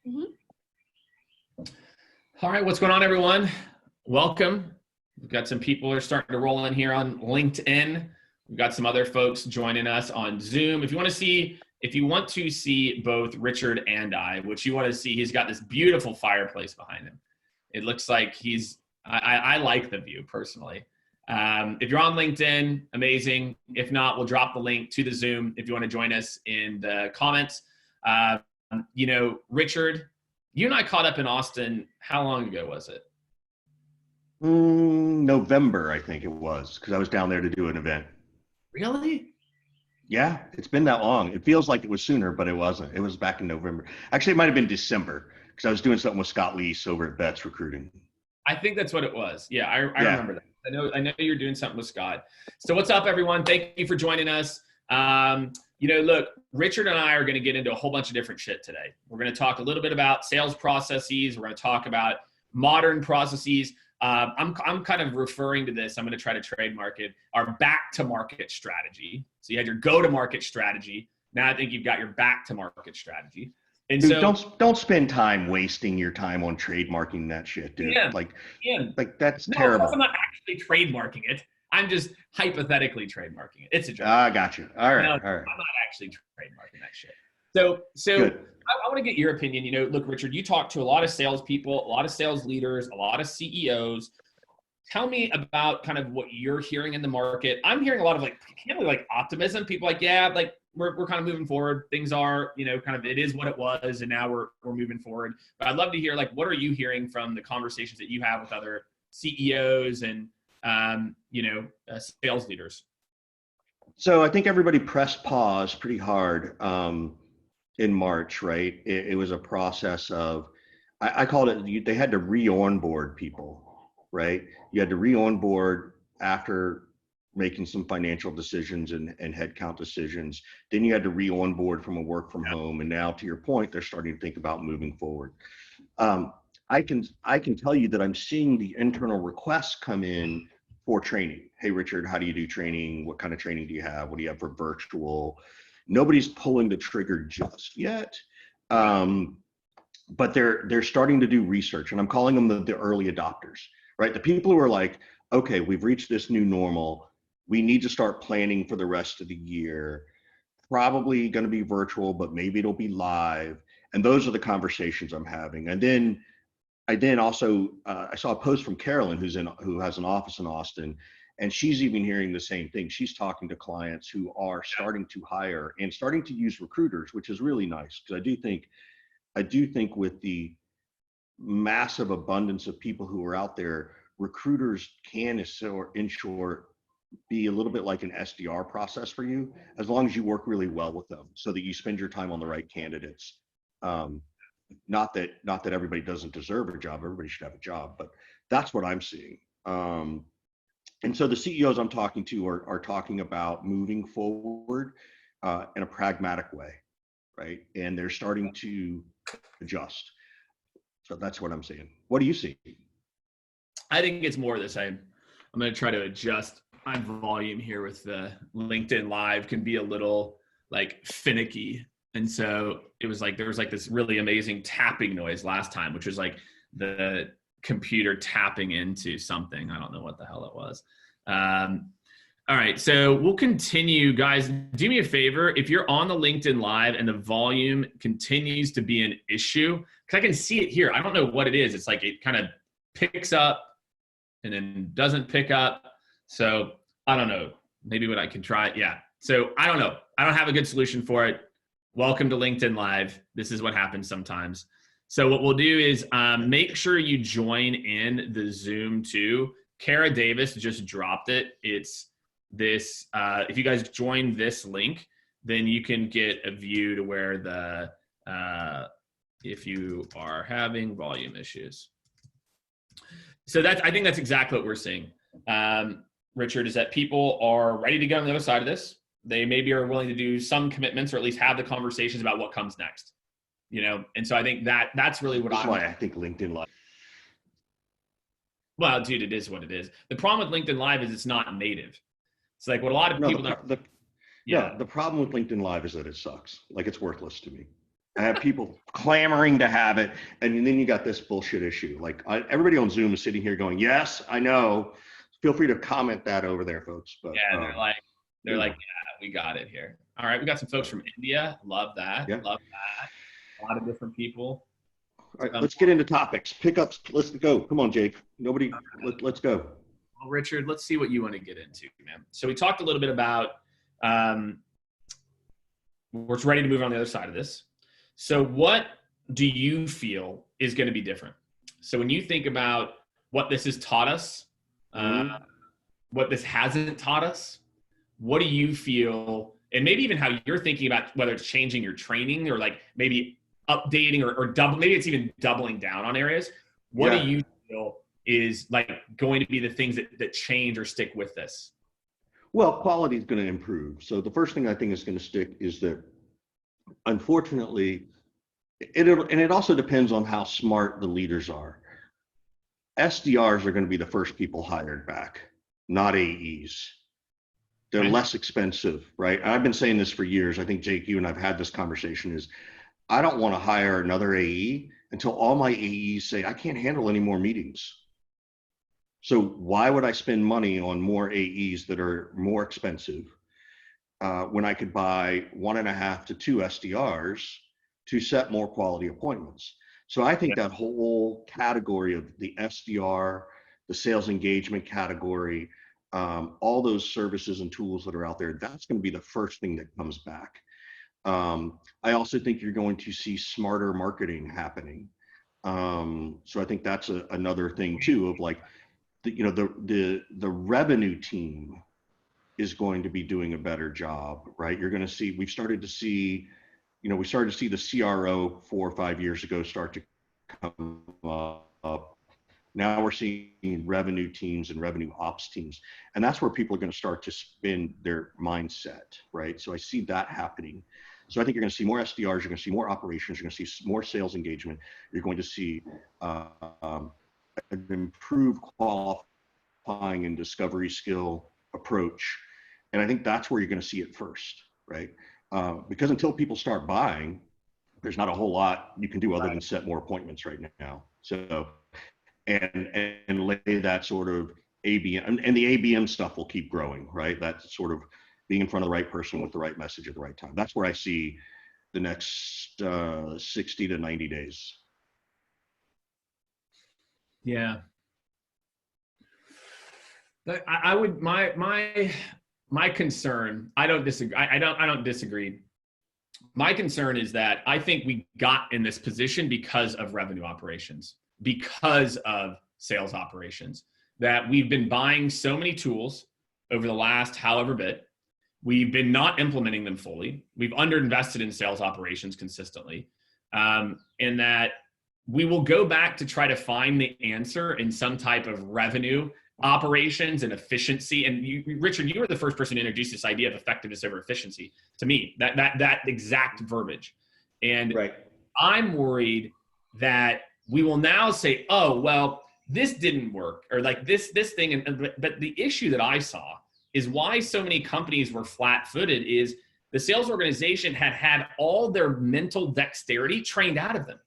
Mhm. All right, what's going on, everyone? Welcome. We've got some people who are starting to roll in here on LinkedIn. We've got some other folks joining us on Zoom. If you want to see both Richard and I, which you want to see, he's got this beautiful fireplace behind him. It looks like I like the view personally. If you're on LinkedIn, amazing. If not, we'll drop the link to the Zoom if you want to join us in the comments. Richard, you and I caught up in Austin. How long ago was it? November, I think it was, because I was down there to do an event. Really? Yeah, it's been that long. It feels like it was sooner, but it wasn't. It was back in November. Actually, it might have been December, because I was doing something with Scott Leese over at Betts Recruiting. I think that's what it was. Yeah, I remember that. I know you're doing something with Scott. So what's up, everyone? Thank you for joining us. Look, Richard and I are going to get into a whole bunch of different shit today. We're going to talk a little bit about sales processes. We're going to talk about modern processes. I'm kind of referring to this. I'm going to try to trademark it. Our back to market strategy. So you had your go to market strategy. Now I think you've got your back to market strategy. And dude, so don't spend time wasting your time on trademarking that shit, dude. Like that's terrible. I'm not actually trademarking it. I'm just hypothetically trademarking it. It's a joke. I got you. All right. I'm not actually trademarking that shit. So I want to get your opinion. Look, Richard, you talk to a lot of salespeople, a lot of sales leaders, a lot of CEOs. Tell me about kind of what you're hearing in the market. I'm hearing a lot of like optimism. People we're kind of moving forward. Things are, kind of, it is what it was, and now we're moving forward. But I'd love to hear, what are you hearing from the conversations that you have with other CEOs and sales leaders? So I think everybody pressed pause pretty hard in March, right? It was a process of, I called it, they had to re-onboard people, right? You had to re-onboard after making some financial decisions and headcount decisions. Then you had to re-onboard from a work from home. And now, to your point, they're starting to think about moving forward. I can tell you that I'm seeing the internal requests come in for training. Hey, Richard, how do you do training? What kind of training do you have? What do you have for virtual? Nobody's pulling the trigger just yet. But they're starting to do research, and I'm calling them the early adopters, right? The people who are like, okay, we've reached this new normal. We need to start planning for the rest of the year. Probably going to be virtual, but maybe it'll be live. And those are the conversations I'm having. And then I also saw a post from Carolyn who has an office in Austin, and she's even hearing the same thing. She's talking to clients who are starting to hire and starting to use recruiters, which is really nice, because I do think with the massive abundance of people who are out there, recruiters can, in short, be a little bit like an SDR process for you, as long as you work really well with them, so that you spend your time on the right candidates. Not that everybody doesn't deserve a job. Everybody should have a job, but that's what I'm seeing. And so the CEOs I'm talking to are talking about moving forward in a pragmatic way, right? And they're starting to adjust. So that's what I'm seeing. What do you see? I think it's more of the same. I'm going to try to adjust my volume here with the LinkedIn Live. Can be a little finicky. And so there was this really amazing tapping noise last time, which was like the computer tapping into something. I don't know what the hell it was. All right, so we'll continue. Guys, do me a favor. If you're on the LinkedIn Live and the volume continues to be an issue, because I can see it here. I don't know what it is. It's like it kind of picks up and then doesn't pick up. So I don't know. Maybe what I can try. Yeah. So I don't know. I don't have a good solution for it. Welcome to LinkedIn Live. This is what happens sometimes. So what we'll do is make sure you join in the Zoom too. Kara Davis just dropped it. It's this, if you guys join this link, then you can get a view to where if you are having volume issues. So I think that's exactly what we're seeing. Richard, is that people are ready to get on the other side of this. They maybe are willing to do some commitments, or at least have the conversations about what comes next, And so I think that's really what That's why I think LinkedIn Live. Well, dude, it is what it is. The problem with LinkedIn Live is it's not native. It's like what a lot of people the problem with LinkedIn Live is that it sucks. Like, it's worthless to me. I have people clamoring to have it. And then you got this bullshit issue. Like everybody on Zoom is sitting here going, yes, I know. Feel free to comment that over there, folks. But Yeah, they're like, yeah, we got it here. All right, we got some folks from India. Love that. yeah. Love that. A lot of different people. All right, let's get into topics. Pickups. Let's go. Come on, Jake. Let's go. Well, Richard, let's see what you want to get into, man. So we talked a little bit about, we're ready to move on the other side of this. So what do you feel is going to be different? So when you think about what this has taught us, what this hasn't taught us, what do you feel, and maybe even how you're thinking about whether it's changing your training or like maybe updating or double, maybe it's even doubling down on areas. What do you feel is like going to be the things that change or stick with this? Well, quality is going to improve. So the first thing I think is going to stick is that, unfortunately, it also depends on how smart the leaders are. SDRs are going to be the first people hired back, not AEs. They're less expensive, right? I've been saying this for years. I think, Jake, you and I've had this conversation is I don't want to hire another AE until all my AEs say, I can't handle any more meetings. So why would I spend money on more AEs that are more expensive when I could buy 1.5 to 2 SDRs to set more quality appointments? So I think that whole category of the SDR, the sales engagement category, all those services and tools that are out there, that's going to be the first thing that comes back. I also think you're going to see smarter marketing happening. So I think that's another thing too, of like, the revenue team is going to be doing a better job, right? You're going to see, we started to see the CRO 4 or 5 years ago start to come up. Now we're seeing revenue teams and revenue ops teams, and that's where people are going to start to spin their mindset, right? So I see that happening. So I think you're going to see more SDRs, you're going to see more operations, you're going to see more sales engagement, you're going to see an improved qualifying and discovery skill approach. And I think that's where you're going to see it first, right? Because until people start buying, there's not a whole lot you can do other than set more appointments right now. So, and lay that sort of ABM, and the ABM stuff will keep growing, right? That's sort of being in front of the right person with the right message at the right time. That's where I see the next 60 to 90 days. Yeah. I would, my concern, I don't disagree. I don't disagree. My concern is that I think we got in this position because of revenue operations, because of sales operations, that we've been buying so many tools over the last however bit. We've been not implementing them fully. We've underinvested in sales operations consistently. And that we will go back to try to find the answer in some type of revenue operations and efficiency. And you, Richard, you were the first person to introduce this idea of effectiveness over efficiency to me, that exact verbiage. And right. I'm worried that we will now say, oh, well, this didn't work, or like this thing. But the issue that I saw is why so many companies were flat-footed is the sales organization had all their mental dexterity trained out of them.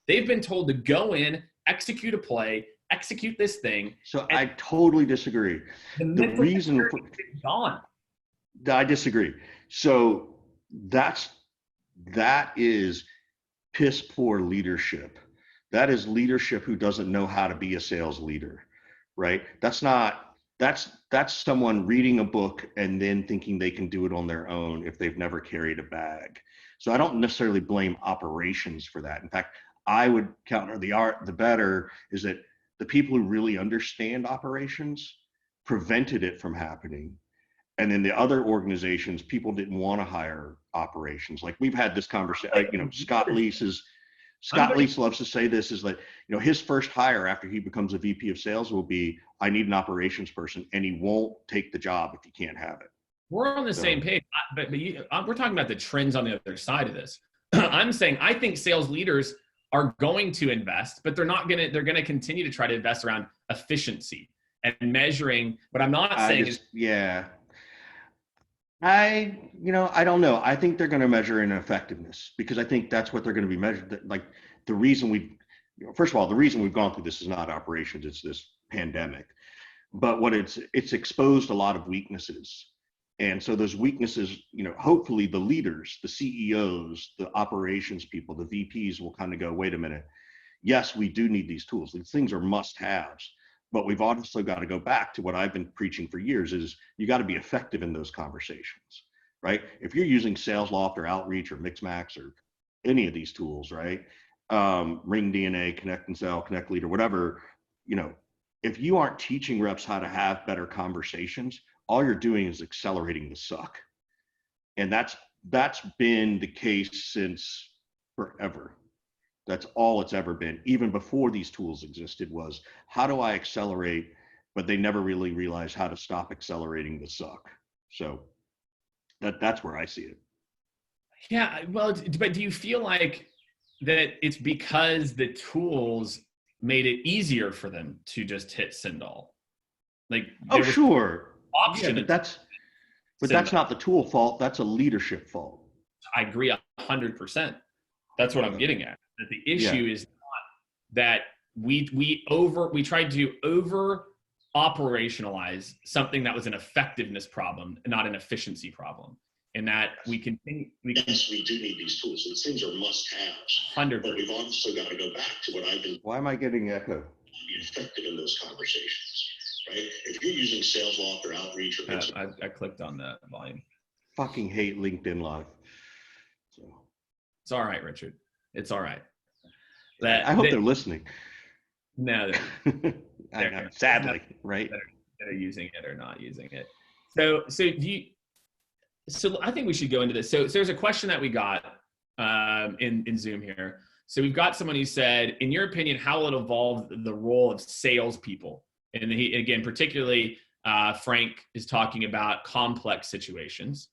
They've been told to go in, execute a play, execute this thing. So I totally disagree. The reason for gone. I disagree. So that is piss poor leadership. That is leadership who doesn't know how to be a sales leader, right? That's someone reading a book and then thinking they can do it on their own if they've never carried a bag. So I don't necessarily blame operations for that. In fact, I would counter the better is that the people who really understand operations prevented it from happening. And then the other organizations, people didn't want to hire operations. Like we've had this conversation, Scott Leese loves to say this is that, his first hire after he becomes a VP of sales will be, I need an operations person, and he won't take the job if he can't have it. We're on the same page, but we're talking about the trends on the other side of this. I'm saying, I think sales leaders are going to invest, but they're going to continue to try to invest around efficiency and measuring. What I'm not saying is, I don't know. I think they're going to measure in effectiveness because I think that's what they're going to be measured. Like the reason first of all, the reason we've gone through this is not operations, it's this pandemic. But what it's exposed a lot of weaknesses. And so those weaknesses, hopefully the leaders, the CEOs, the operations people, the VPs will kind of go, wait a minute. Yes, we do need these tools. These things are must-haves. But we've also got to go back to what I've been preaching for years is you got to be effective in those conversations, right? If you're using SalesLoft or Outreach or Mixmax or any of these tools, right? Ring DNA, Connect and Sell, Connect Leader, whatever, if you aren't teaching reps how to have better conversations, all you're doing is accelerating the suck. And that's been the case since forever. That's all it's ever been. Even before these tools existed was how do I accelerate, but they never really realized how to stop accelerating the suck. So that's where I see it. Yeah, well, but do you feel like that it's because the tools made it easier for them to just hit send all? Like, oh, sure. Option. Yeah, but that's not the tool fault. That's a leadership fault. I agree 100%. That's what I'm getting at. That the issue is not that we tried to over operationalize something that was an effectiveness problem, not an efficiency problem. And that we continue. Yes, we do need these tools. These things are must-haves. 100%. But we've also got to go back to what I've been. Why am I getting echo? Be effective in those conversations, right? If you're using SalesLoft or Outreach or I clicked on the volume. Fucking hate LinkedIn Live. So it's all right, Richard. It's all right. I hope they're listening. No, they're sadly, right? That are using it or not using it. So I think we should go into this. So there's a question that we got in Zoom here. So we've got someone who said, in your opinion, how will it evolve the role of salespeople? And again, particularly Frank is talking about complex situations.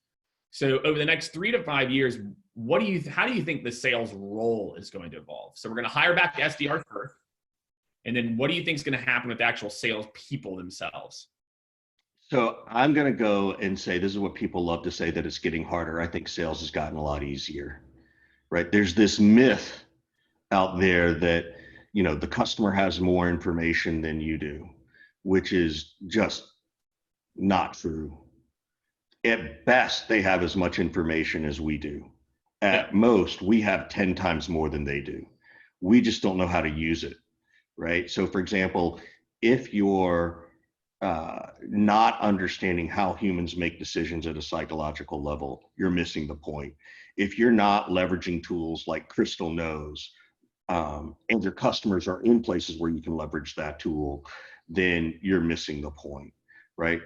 So over the next 3 to 5 years, how do you think the sales role is going to evolve? So we're going to hire back SDRs first. And then what do you think is going to happen with the actual sales people themselves? So I'm going to go and say, this is what people love to say, that it's getting harder. I think sales has gotten a lot easier, right? There's this myth out there that, the customer has more information than you do, which is just not true. At best, they have as much information as we do. At most, we have 10 times more than they do. We just don't know how to use it, right? So for example, if you're not understanding how humans make decisions at a psychological level, you're missing the point. If you're not leveraging tools like Crystal knows, and your customers are in places where you can leverage that tool, then you're missing the point, right?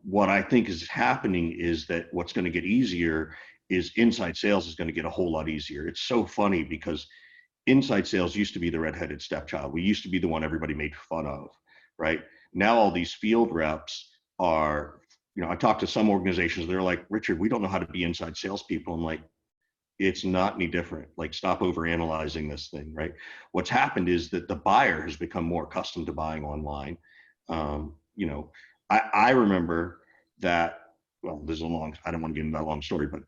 What I think is happening is that what's going to get easier is inside sales is going to get a whole lot easier. It's so funny because inside sales used to be the redheaded stepchild. We used to be the one everybody made fun of, right? Now all these field reps are, I talked to some organizations, they're like, Richard, we don't know how to be inside salespeople. I'm like, it's not any different. Like, stop overanalyzing this thing, right? What's happened is that the buyer has become more accustomed to buying online. I remember that, well, I don't want to get into that long story, but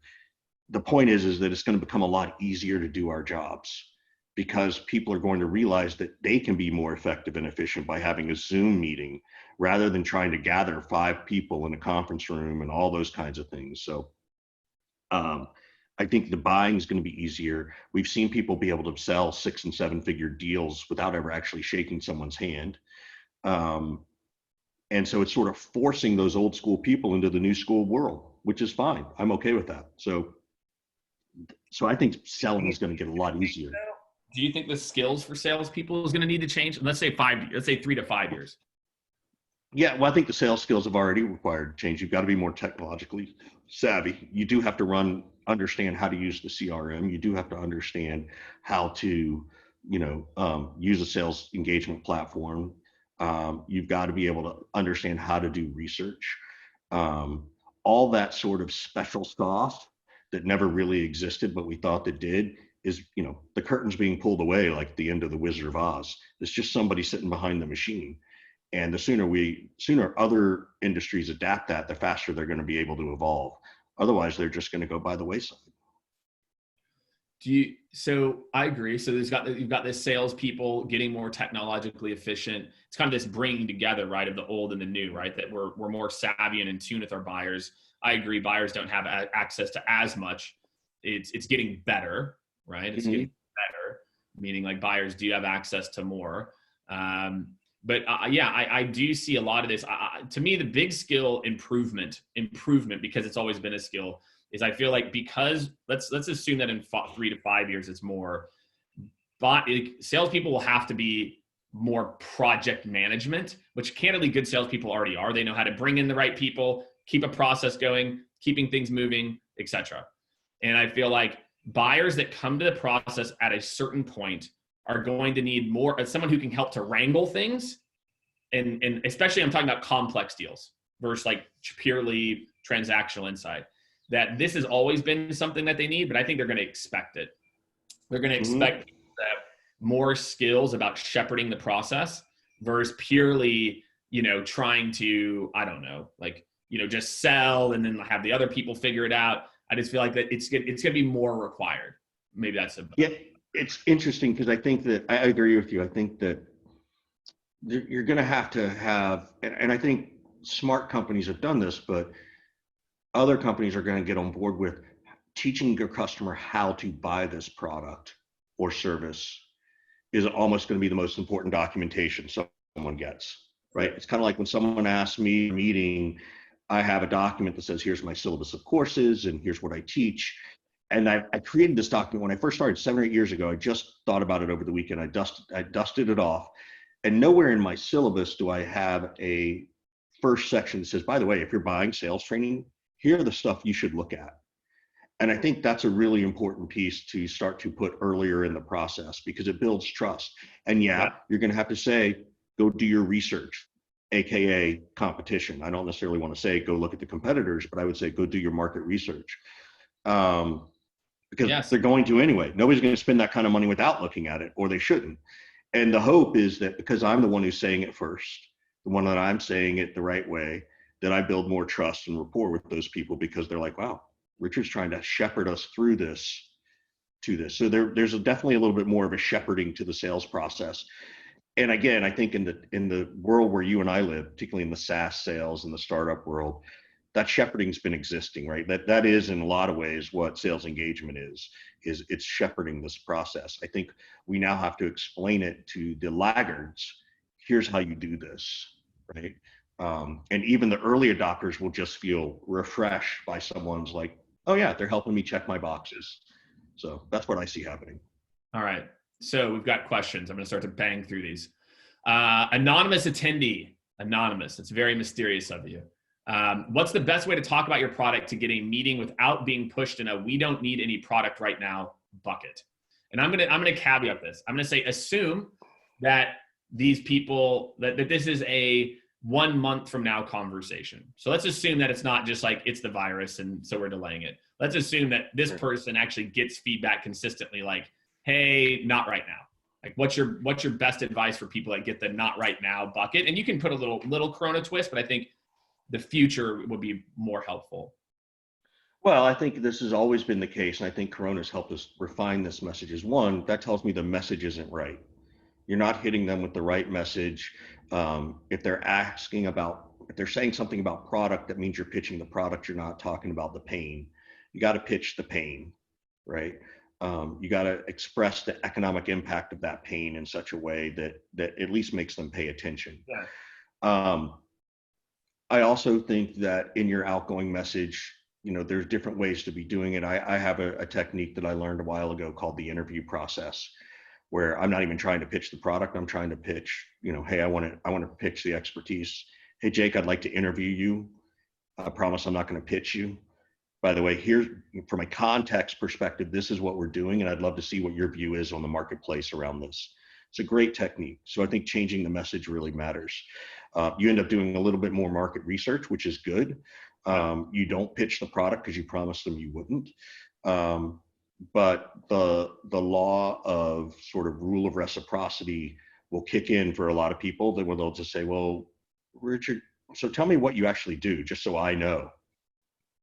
the point is that it's going to become a lot easier to do our jobs because people are going to realize that they can be more effective and efficient by having a Zoom meeting rather than trying to gather 5 people in a conference room and all those kinds of things. So I think the buying is going to be easier. We've seen people be able to sell 6 and 7 figure deals without ever actually shaking someone's hand. And so it's sort of forcing those old school people into the new school world, which is fine. I'm okay with that. So I think selling is going to get a lot easier. Do you think the skills for salespeople is going to need to change? Let's say 3 to 5 years. Yeah, well, I think the sales skills have already required change. You've got to be more technologically savvy. You do have to understand how to use the CRM. You do have to understand how to, use a sales engagement platform. You've got to be able to understand how to do research. All that sort of special sauce that never really existed, but we thought that did, is, the curtain's being pulled away like the end of the Wizard of Oz. It's just somebody sitting behind the machine. And the sooner other industries adapt that, the faster they're going to be able to evolve. Otherwise, they're just going to go by the wayside. So I agree. So you've got this salespeople getting more technologically efficient. It's kind of this bringing together, right, of the old and the new, right? That we're more savvy and in tune with our buyers. I agree. Buyers don't have access to as much. It's getting better, right? It's getting better, meaning like buyers do have access to more. I do see a lot of this. To me, the big skill improvement, because it's always been a skill, is I feel like because let's assume that in 3 to 5 years it's more, but salespeople will have to be more project management, which candidly good salespeople already are. They know how to bring in the right people, keep a process going, keeping things moving, etc. And I feel like buyers that come to the process at a certain point are going to need more someone who can help to wrangle things, and especially I'm talking about complex deals versus like purely transactional insight. That this has always been something that they need, but I think they're going to expect it. They're going to expect people to have more skills about shepherding the process versus purely, trying to, I don't know, like, just sell and then have the other people figure it out. I just feel like that it's going to be more required. Maybe that's it's interesting because I think that I agree with you. I think that you're going to have, and I think smart companies have done this, but other companies are going to get on board with teaching your customer how to buy this product or service is almost going to be the most important documentation someone gets, right? It's kind of like when someone asks me in a meeting, I have a document that says, here's my syllabus of courses and here's what I teach. And I created this document when I first started 7 or 8 years ago. I just thought about it over the weekend. I dusted it off, and nowhere in my syllabus do I have a first section that says, by the way, if you're buying sales training, here are the stuff you should look at. And I think that's a really important piece to start to put earlier in the process because it builds trust. And you're going to have to say, go do your research, AKA competition. I don't necessarily want to say go look at the competitors, but I would say go do your market research. Because they're going to anyway. Nobody's going to spend that kind of money without looking at it, or they shouldn't. And the hope is that because I'm the one who's saying it first, the one that I'm saying it the right way, that I build more trust and rapport with those people because they're like, wow, Richard's trying to shepherd us through this to this. So there's definitely a little bit more of a shepherding to the sales process. And again, I think in the world where you and I live, particularly in the SaaS sales and the startup world, that shepherding's been existing, right? That is in a lot of ways what sales engagement is it's shepherding this process. I think we now have to explain it to the laggards. Here's how you do this, right? And even the early adopters will just feel refreshed by someone's like, oh yeah, they're helping me check my boxes. So that's what I see happening. All right. So we've got questions. I'm going to start to bang through these. Anonymous attendee. Anonymous. It's very mysterious of you. What's the best way to talk about your product to get a meeting without being pushed in a "we don't need any product right now" bucket? And I'm gonna caveat this. I'm gonna say assume that these people that this is a 1 month from now conversation. So let's assume that it's not just like it's the virus and so we're delaying it. Let's assume that this person actually gets feedback consistently, like, hey, not right now. Like, what's your best advice for people that get the not right now bucket? And you can put a little Corona twist, but I think the future would be more helpful. Well, I think this has always been the case, and I think Corona's helped us refine this message. Is one, that tells me the message isn't right. You're not hitting them with the right message. If they're saying something about product, that means you're pitching the product. You're not talking about the pain. You got to pitch the pain, right? You got to express the economic impact of that pain in such a way that at least makes them pay attention. Yeah. I also think that in your outgoing message, there's different ways to be doing it. I have a technique that I learned a while ago called the interview process, where I'm not even trying to pitch the product. I'm trying to pitch, hey, I want to pitch the expertise. Hey, Jake, I'd like to interview you. I promise I'm not going to pitch you. By the way, here's from a context perspective, this is what we're doing, and I'd love to see what your view is on the marketplace around this. It's a great technique. So I think changing the message really matters. You end up doing a little bit more market research, which is good. You don't pitch the product because you promised them you wouldn't. But the law of sort of rule of reciprocity will kick in for a lot of people that where they'll just say, well, Richard, so tell me what you actually do, just so I know.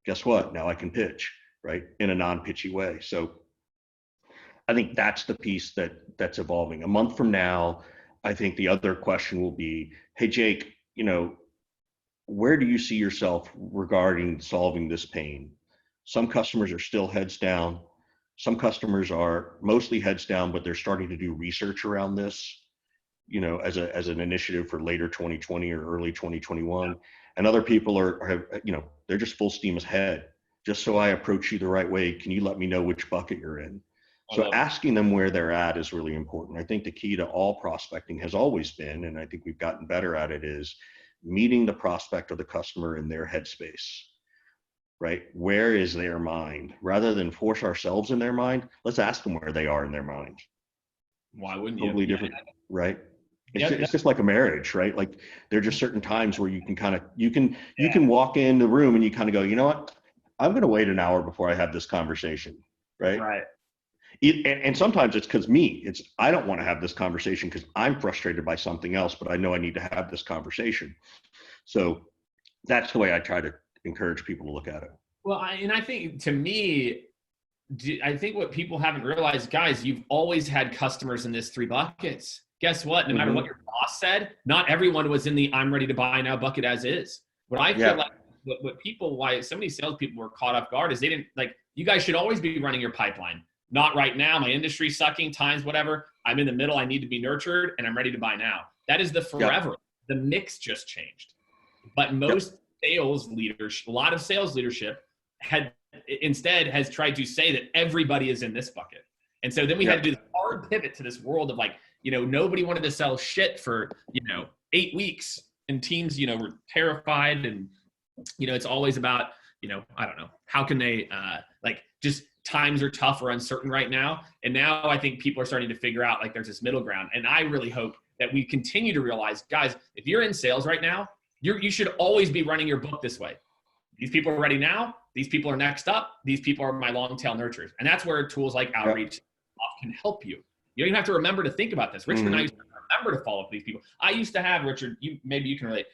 Guess what? Now I can pitch, right? In a non-pitchy way. So I think that's the piece that's evolving. A month from now, I think the other question will be, hey, Jake, where do you see yourself regarding solving this pain? Some customers are still heads down. Some customers are mostly heads down, but they're starting to do research around this, as an initiative for later 2020 or early 2021. And other people they're just full steam ahead. Just so I approach you the right way, can you let me know which bucket you're in? So asking them where they're at is really important. I think the key to all prospecting has always been, and I think we've gotten better at it, is meeting the prospect or the customer in their headspace, right? Where is their mind? Rather than force ourselves in their mind, let's ask them where they are in their mind. Why wouldn't you? Totally different, right? It's just like a marriage, right? Like there are just certain times where you can walk in the room and you kind of go, you know what? I'm going to wait an hour before I have this conversation, right? Right. And sometimes it's because I don't want to have this conversation because I'm frustrated by something else, but I know I need to have this conversation. So that's the way I try to encourage people to look at it. Well, I think to me, I think what people haven't realized, guys, you've always had customers in this 3 buckets. Guess what? No matter what your boss said, not everyone was in the I'm ready to buy now bucket as is. What I feel like why so many salespeople were caught off guard is they didn't you guys should always be running your pipeline. Not right now. My industry's sucking, times, whatever. I'm in the middle. I need to be nurtured and I'm ready to buy now. That is the forever. Yep. The mix just changed. But most sales leaders, a lot of sales leadership has tried to say that everybody is in this bucket. And so then we had to do this hard pivot to this world of nobody wanted to sell shit for, 8 weeks and teams, were terrified. And, it's always about, I don't know, how can they just times are tough or uncertain right now. And now I think people are starting to figure out there's this middle ground. And I really hope that we continue to realize, guys, if you're in sales right now, you should always be running your book this way. These people are ready now. These people are next up. These people are my long tail nurturers. And that's where tools like outreach can help you. You don't even have to remember to think about this. Richard and I used to remember to follow up with these people. I used to have, Richard, maybe you can relate.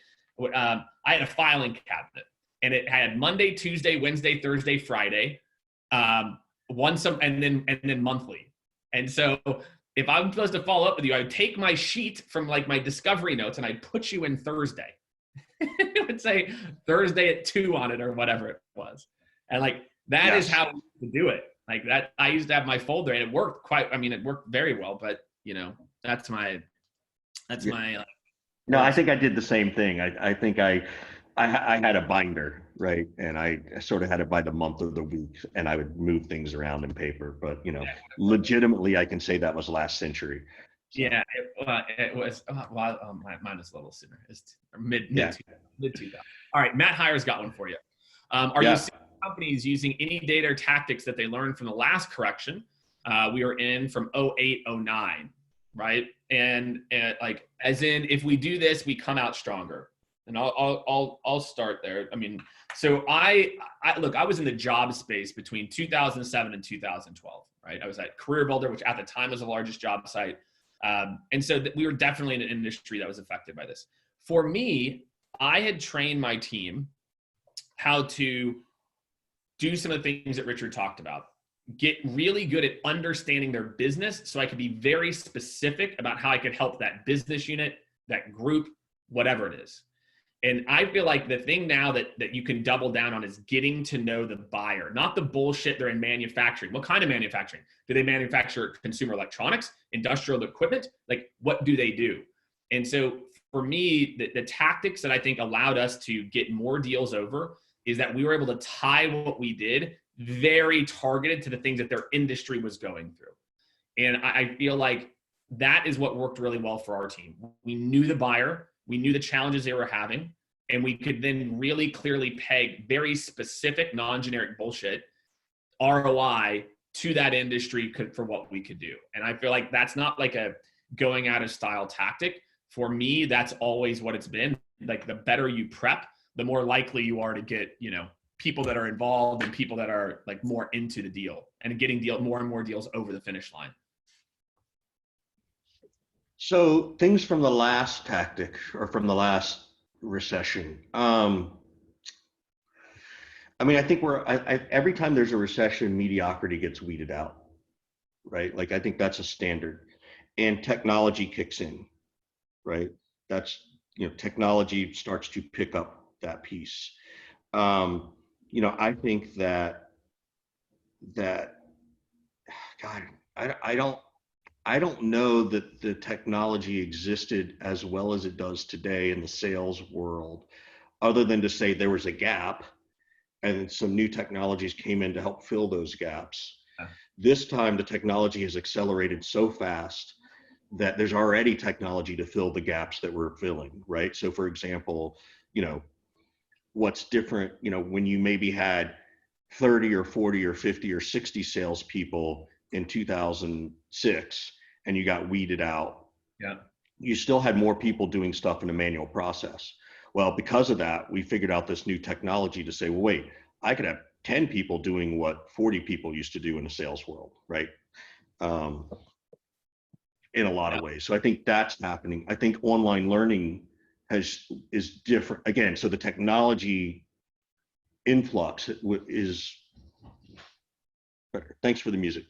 I had a filing cabinet and it had Monday, Tuesday, Wednesday, Thursday, Friday, and then monthly. And so if I'm supposed to follow up with you, I would take my sheet from my discovery notes and I'd put you in Thursday. It would say Thursday at 2 on it or whatever it was. And that is how we do it. That I used to have my folder and it worked it worked very well, but that's my no, I think I did the same thing. I think I had a binder, right? And I sort of had it by the month or the week and I would move things around in paper, but legitimately I can say that was last century. So. Yeah, it was. Mine is a little sooner. It's mid 2000. All right, Matt Hires got one for you. Are you seeing companies using any data or tactics that they learned from the last correction we were in from 08, 09, right? And as in, if we do this, we come out stronger. And I'll start there. So I was in the job space between 2007 and 2012, right? I was at Career Builder, which at the time was the largest job site. And so we were definitely in an industry that was affected by this. For me, I had trained my team how to do some of the things that Richard talked about, get really good at understanding their business so I could be very specific about how I could help that business unit, that group, whatever it is. And I feel like the thing now that you can double down on is getting to know the buyer, not the bullshit they're in manufacturing. What kind of manufacturing? Do they manufacture consumer electronics, industrial equipment? What do they do? And so for me, the tactics that I think allowed us to get more deals over is that we were able to tie what we did very targeted to the things that their industry was going through. And I feel like that is what worked really well for our team. We knew the buyer. We knew the challenges they were having, and we could then really clearly peg very specific, non-generic bullshit ROI to that industry for what we could do. And I feel like that's not a going out of style tactic. For me, that's always what it's been. The better you prep, the more likely you are to get, people that are involved and people that are more into the deal and getting more and more deals over the finish line. So things from the last tactic or from the last recession. I mean, I think every time there's a recession, mediocrity gets weeded out, right? Like I think that's a standard, and technology kicks in, right? That's, technology starts to pick up that piece. I think that God, I don't know that the technology existed as well as it does today in the sales world, other than to say there was a gap and some new technologies came in to help fill those gaps. Yeah. This time, the technology has accelerated so fast that there's already technology to fill the gaps that we're filling, right? So, for example, what's different, when you maybe had 30 or 40 or 50 or 60 salespeople in 2006 and you got weeded out. Yeah. You still had more people doing stuff in a manual process. Well, because of that, we figured out this new technology to say, well, wait, I could have 10 people doing what 40 people used to do in the sales world, right? In a lot of ways. So I think that's happening. I think online learning is different again. So the technology influx is better. Thanks for the music.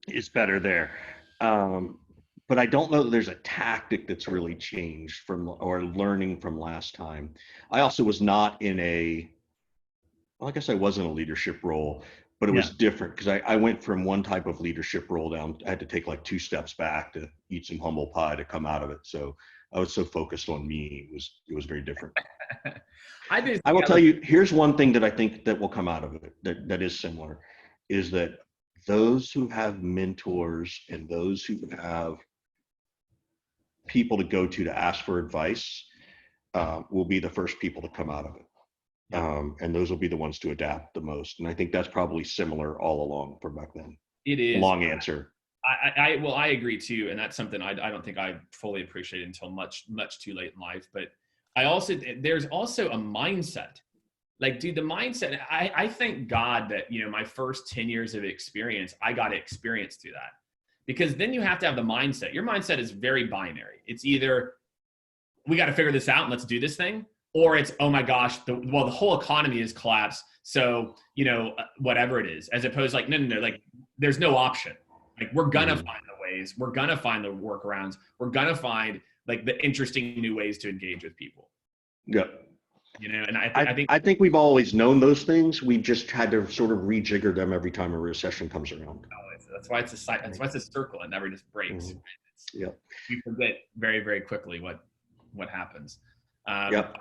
It's better there. But I don't know that there's a tactic that's really changed or learning from last time. I also was not well, I guess I was in a leadership role, but it was different because I went from one type of leadership role down. I had to take like 2 steps back to eat some humble pie to come out of it. So I was so focused on me. It was very different. I will tell you, here's one thing that I think that will come out of it that is similar, is that those who have mentors and those who have people to go to ask for advice will be the first people to come out of it. And those will be the ones to adapt the most. And I think that's probably similar all along from back then. It is. Long answer. I agree too. And that's something I don't think I fully appreciated until much too late in life. But there's also a mindset. Like, dude, the mindset, I thank God that, my first 10 years of experience, I got experience through that. Because then you have to have the mindset. Your mindset is very binary. It's either, we got to figure this out and let's do this thing. Or it's, oh my gosh, the whole economy is collapsed. So, whatever it is, as opposed to like, no, like there's no option. Like we're going to find the ways, we're going to find the workarounds. We're going to find like the interesting new ways to engage with people. Yeah. And I think we've always known those things. We've just had to sort of rejigger them every time a recession comes around. That's why it's a cycle. That's why it's a circle. It never just breaks. Mm-hmm. Yeah. We forget very, very quickly what happens. Yep.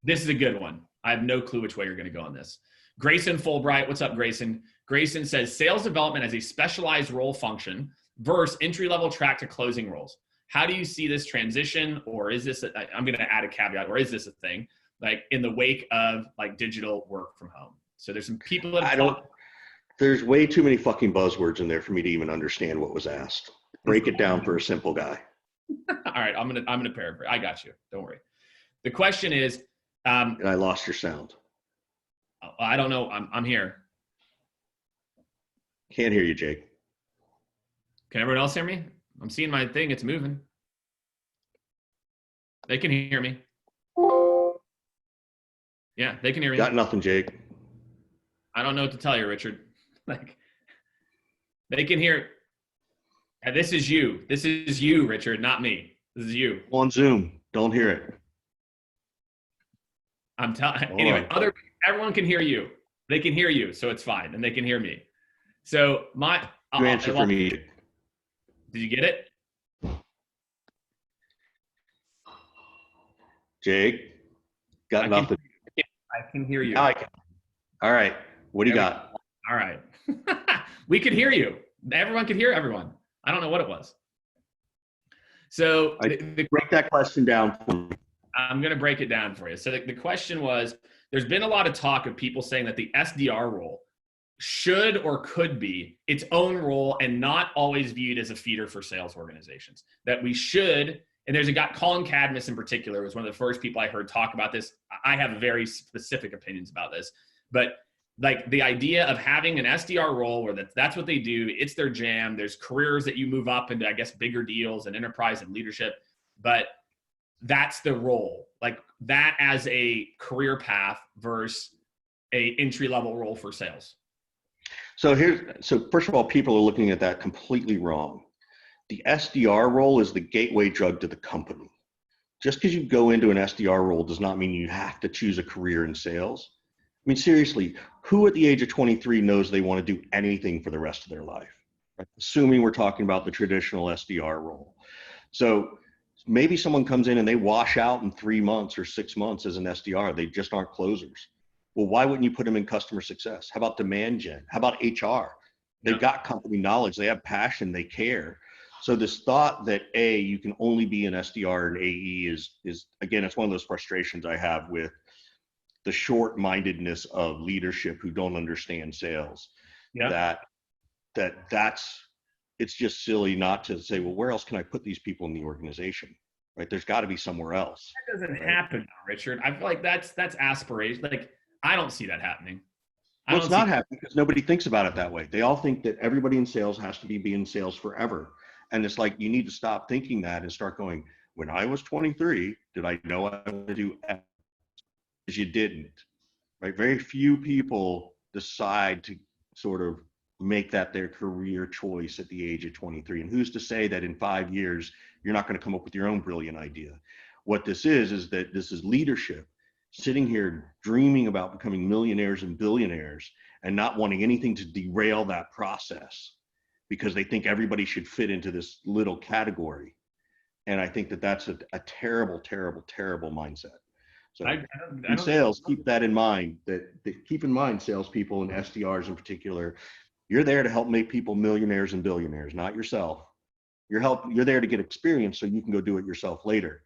This is a good one. I have no clue which way you're going to go on this. Grayson Fulbright. What's up, Grayson? Grayson says sales development as a specialized role function versus entry-level track to closing roles. How do you see this transition? Or is this, I'm going to add a caveat, or is this a thing like in the wake of like digital work from home? So there's some people that there's way too many fucking buzzwords in there for me to even understand what was asked. Break it down for a simple guy. All right. I'm going to paraphrase. I got you. Don't worry. The question is, and I lost your sound. I don't know. I'm here. Can't hear you, Jake. Can everyone else hear me? I'm seeing my thing. It's moving. They can hear me. Yeah, they can hear me. Got nothing, Jake. I don't know what to tell you, Richard. Like, they can hear. And this is you. This is you, Richard, not me. This is you. On Zoom. Don't hear it. I'm telling. Anyway, everyone can hear you. They can hear you, so it's fine, and they can hear me. So you answer for me. Did you get it? Jake, got nothing. I can hear you. Now I can. All right. What do you got? All right. We could hear you. Everyone could hear everyone. I don't know what it was. So break that question down for me. I'm going to break it down for you. So the question was, there's been a lot of talk of people saying that the SDR role should or could be its own role and not always viewed as a feeder for sales organizations. That we should, and there's a guy, Colin Cadmus in particular, was one of the first people I heard talk about this. I have very specific opinions about this, but like the idea of having an SDR role where that's what they do. It's their jam. There's careers that you move up into, I guess, bigger deals and enterprise and leadership, but that's the role, like that as a career path versus a entry-level role for sales. So first of all, people are looking at that completely wrong. The SDR role is the gateway drug to the company. Just because you go into an SDR role does not mean you have to choose a career in sales. I mean, seriously, who at the age of 23 knows they want to do anything for the rest of their life? Right? Assuming we're talking about the traditional SDR role. So maybe someone comes in and they wash out in 3 months or 6 months as an SDR. They just aren't closers. Well, why wouldn't you put them in customer success? How about demand gen? How about HR? They've got company knowledge. They have passion. They care. So this thought that you can only be an SDR and AE is again, it's one of those frustrations I have with the short-mindedness of leadership who don't understand sales. Yeah. It's just silly not to say, well, where else can I put these people in the organization? Right? There's got to be somewhere else. That doesn't happen, Richard. I feel like that's aspiration. Like I don't see that happening. Well, it's not happening because nobody thinks about it that way. They all think that everybody in sales has to be in sales forever. And it's like, you need to stop thinking that and start going, when I was 23, did I know I wanted to do X? Because you didn't, right? Very few people decide to sort of make that their career choice at the age of 23. And who's to say that in 5 years, you're not going to come up with your own brilliant idea? What this is that this is leadership sitting here dreaming about becoming millionaires and billionaires and not wanting anything to derail that process because they think everybody should fit into this little category. And I think that that's a terrible, terrible, terrible mindset. So in sales, keep that in mind, keep in mind, salespeople and SDRs in particular, you're there to help make people millionaires and billionaires, not yourself. You're there to get experience so you can go do it yourself later.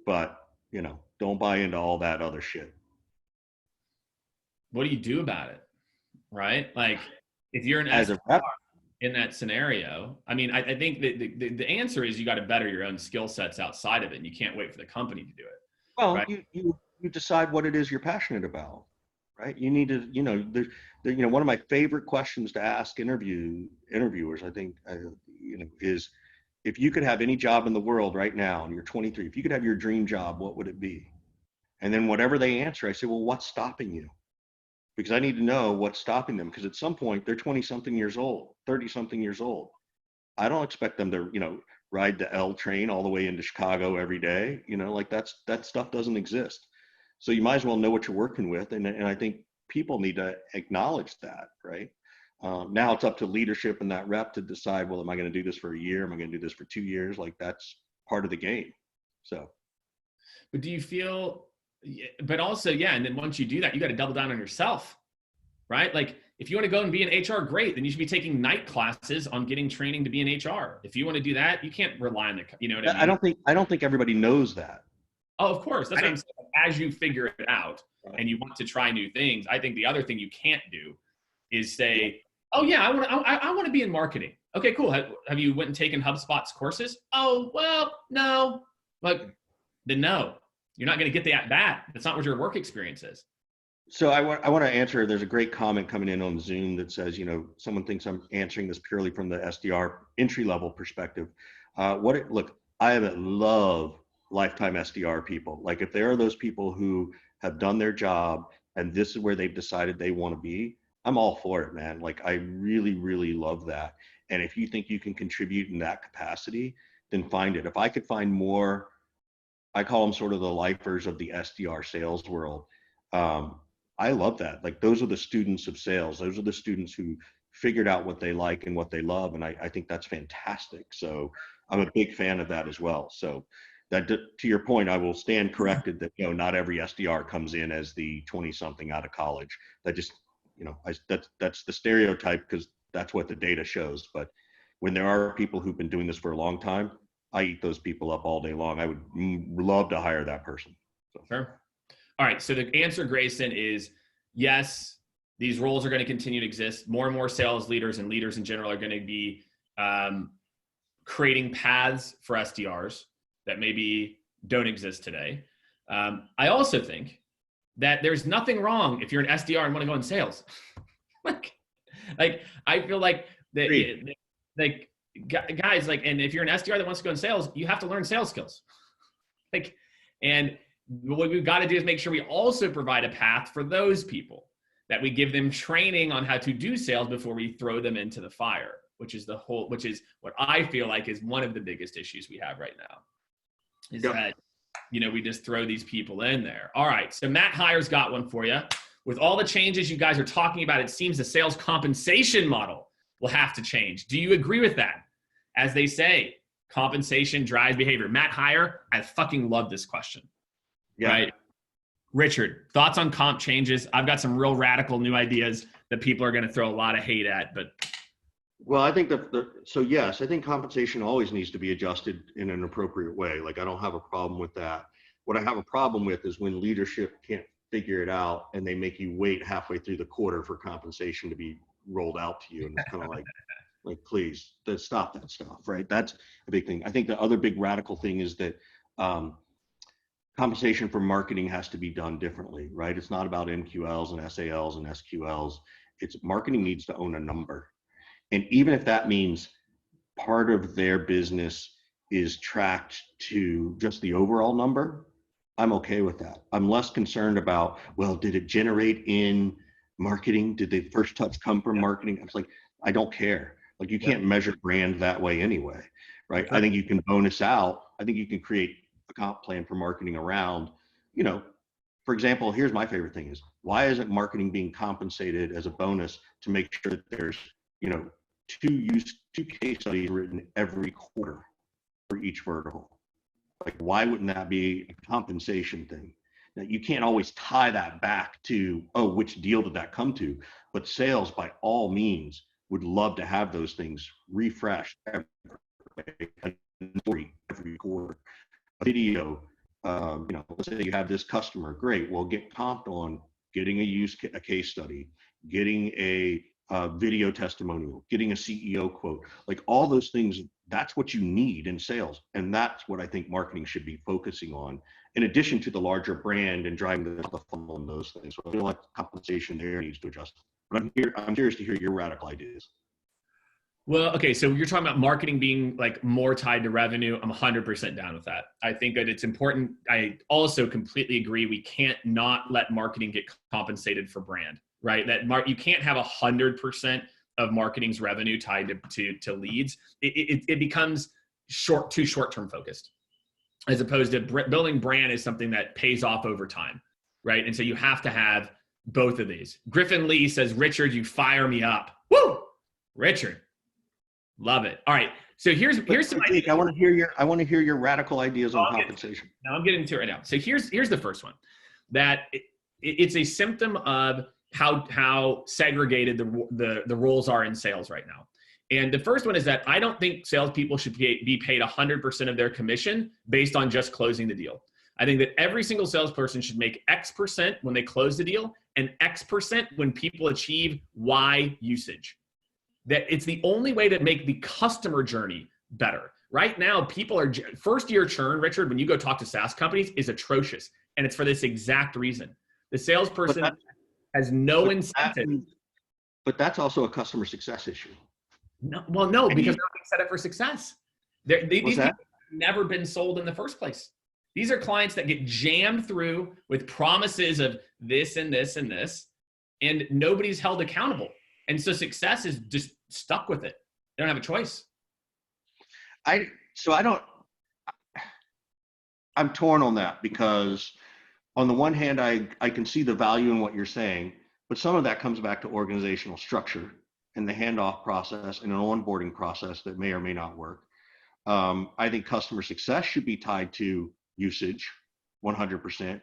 But, don't buy into all that other shit. What do you do about it? Right? Like if you're an SDR in that scenario, I mean, I think that the answer is you got to better your own skill sets outside of it. And you can't wait for the company to do it. Well, right? you decide what it is you're passionate about, right? You need to, one of my favorite questions to ask interviewers, I think, is if you could have any job in the world right now and you're 23, if you could have your dream job, what would it be? And then whatever they answer, I say, well, what's stopping you? Because I need to know what's stopping them. Because at some point they're 20 something years old, 30 something years old. I don't expect them to, ride the L train all the way into Chicago every day. Like that stuff doesn't exist. So you might as well know what you're working with. And I think people need to acknowledge that, right? Now it's up to leadership and that rep to decide, well, am I going to do this for a year? Am I going to do this for 2 years? Like that's part of the game. So. But do you feel, but also, yeah. And then once you do that, you got to double down on yourself, right? Like if you want to go and be an HR, great. Then you should be taking night classes on getting training to be an HR. If you want to do that, you can't rely on what I mean? I don't think everybody knows that. Oh, of course. That's what I'm saying. As you figure it out and you want to try new things, I think the other thing you can't do is say, oh yeah, I want to be in marketing. Okay, cool. Have you went and taken HubSpot's courses? Oh, well, no. Then no, you're not going to get the at bat. That's not what your work experience is. So I want to answer, there's a great comment coming in on Zoom that says, someone thinks I'm answering this purely from the SDR entry-level perspective. Look, I love lifetime SDR people. Like if there are those people who have done their job and this is where they've decided they want to be, I'm all for it, man. Like I really, really love that. And if you think you can contribute in that capacity, then find it. If I could find more, I call them sort of the lifers of the SDR sales world. I love that. Like those are the students of sales. Those are the students who figured out what they like and what they love. And I think that's fantastic. So I'm a big fan of that as well. So that to your point, I will stand corrected that, not every SDR comes in as the 20 something out of college. That just, that's the stereotype because that's what the data shows. But when there are people who've been doing this for a long time, I eat those people up all day long. I would love to hire that person. So. Sure. All right. So the answer, Grayson, is yes, these roles are going to continue to exist. More and more sales leaders and leaders in general are going to be creating paths for SDRs that maybe don't exist today. I also think that there's nothing wrong if you're an SDR and want to go in sales. like I feel like that, like guys, like, and if you're an SDR that wants to go in sales, you have to learn sales skills. Like, and what we've got to do is make sure we also provide a path for those people, that we give them training on how to do sales before we throw them into the fire, which is what I feel like is one of the biggest issues we have right now, is that, we just throw these people in there. All right. So Matt Hire's got one for you. With all the changes you guys are talking about, it seems the sales compensation model will have to change. Do you agree with that? As they say, compensation drives behavior. Matt Hire, I fucking love this question. Yeah. Right? Richard, thoughts on comp changes? I've got some real radical new ideas that people are going to throw a lot of hate at, but. Well, I think yes, I think compensation always needs to be adjusted in an appropriate way. Like, I don't have a problem with that. What I have a problem with is when leadership can't figure it out and they make you wait halfway through the quarter for compensation to be rolled out to you. And it's kind of like, please, stop that stuff, right? That's a big thing. I think the other big radical thing is that compensation for marketing has to be done differently, right? It's not about MQLs and SALs and SQLs. It's marketing needs to own a number. And even if that means part of their business is tracked to just the overall number, I'm okay with that. I'm less concerned about, well, did it generate in marketing? Did the first touch come from marketing? I was like, I don't care. Like, you can't measure brand that way anyway, right? I think you can bonus out. I think you can create a comp plan for marketing around, for example, here's my favorite thing is, why isn't marketing being compensated as a bonus to make sure that there's, two case studies written every quarter for each vertical? Like, why wouldn't that be a compensation thing? Now, you can't always tie that back to, which deal did that come to? But sales, by all means, would love to have those things refreshed every quarter. A video, let's say you have this customer, great. Well, get comped on getting a case study, getting a video testimonial, getting a CEO quote, like all those things. That's what you need in sales. And that's what I think marketing should be focusing on, in addition to the larger brand and driving the funnel and those things. So I feel like compensation there needs to adjust. But I'm curious to hear your radical ideas. Well, okay, so you're talking about marketing being like more tied to revenue. I'm 100% down with that. I think that it's important. I also completely agree. We can't not let marketing get compensated for brand, right? You can't have 100% of marketing's revenue tied to leads. It becomes too short-term focused, as opposed to building brand is something that pays off over time, right? And so you have to have both of these. Griffin Lee says, Richard, you fire me up. Woo! Richard. Love it. All right. So here's some ideas. I want to hear your radical ideas on compensation. I'm getting to it right now. So here's the first one, that it's a symptom of how segregated the roles are in sales right now. And the first one is that I don't think salespeople should be paid 100% of their commission based on just closing the deal. I think that every single salesperson should make X% when they close the deal and X% when people achieve Y usage. That it's the only way to make the customer journey better. Right now, people are first year churn, Richard, when you go talk to SaaS companies, is atrocious. And it's for this exact reason. The salesperson has no incentive. But that's also a customer success issue. No, because they're not being set up for success. These people have never been sold in the first place. These are clients that get jammed through with promises of this and this and this, and nobody's held accountable. And so success is just stuck with it. They don't have a choice. I'm torn on that, because on the one hand, I can see the value in what you're saying, but some of that comes back to organizational structure and the handoff process and an onboarding process that may or may not work. I think customer success should be tied to usage 100%.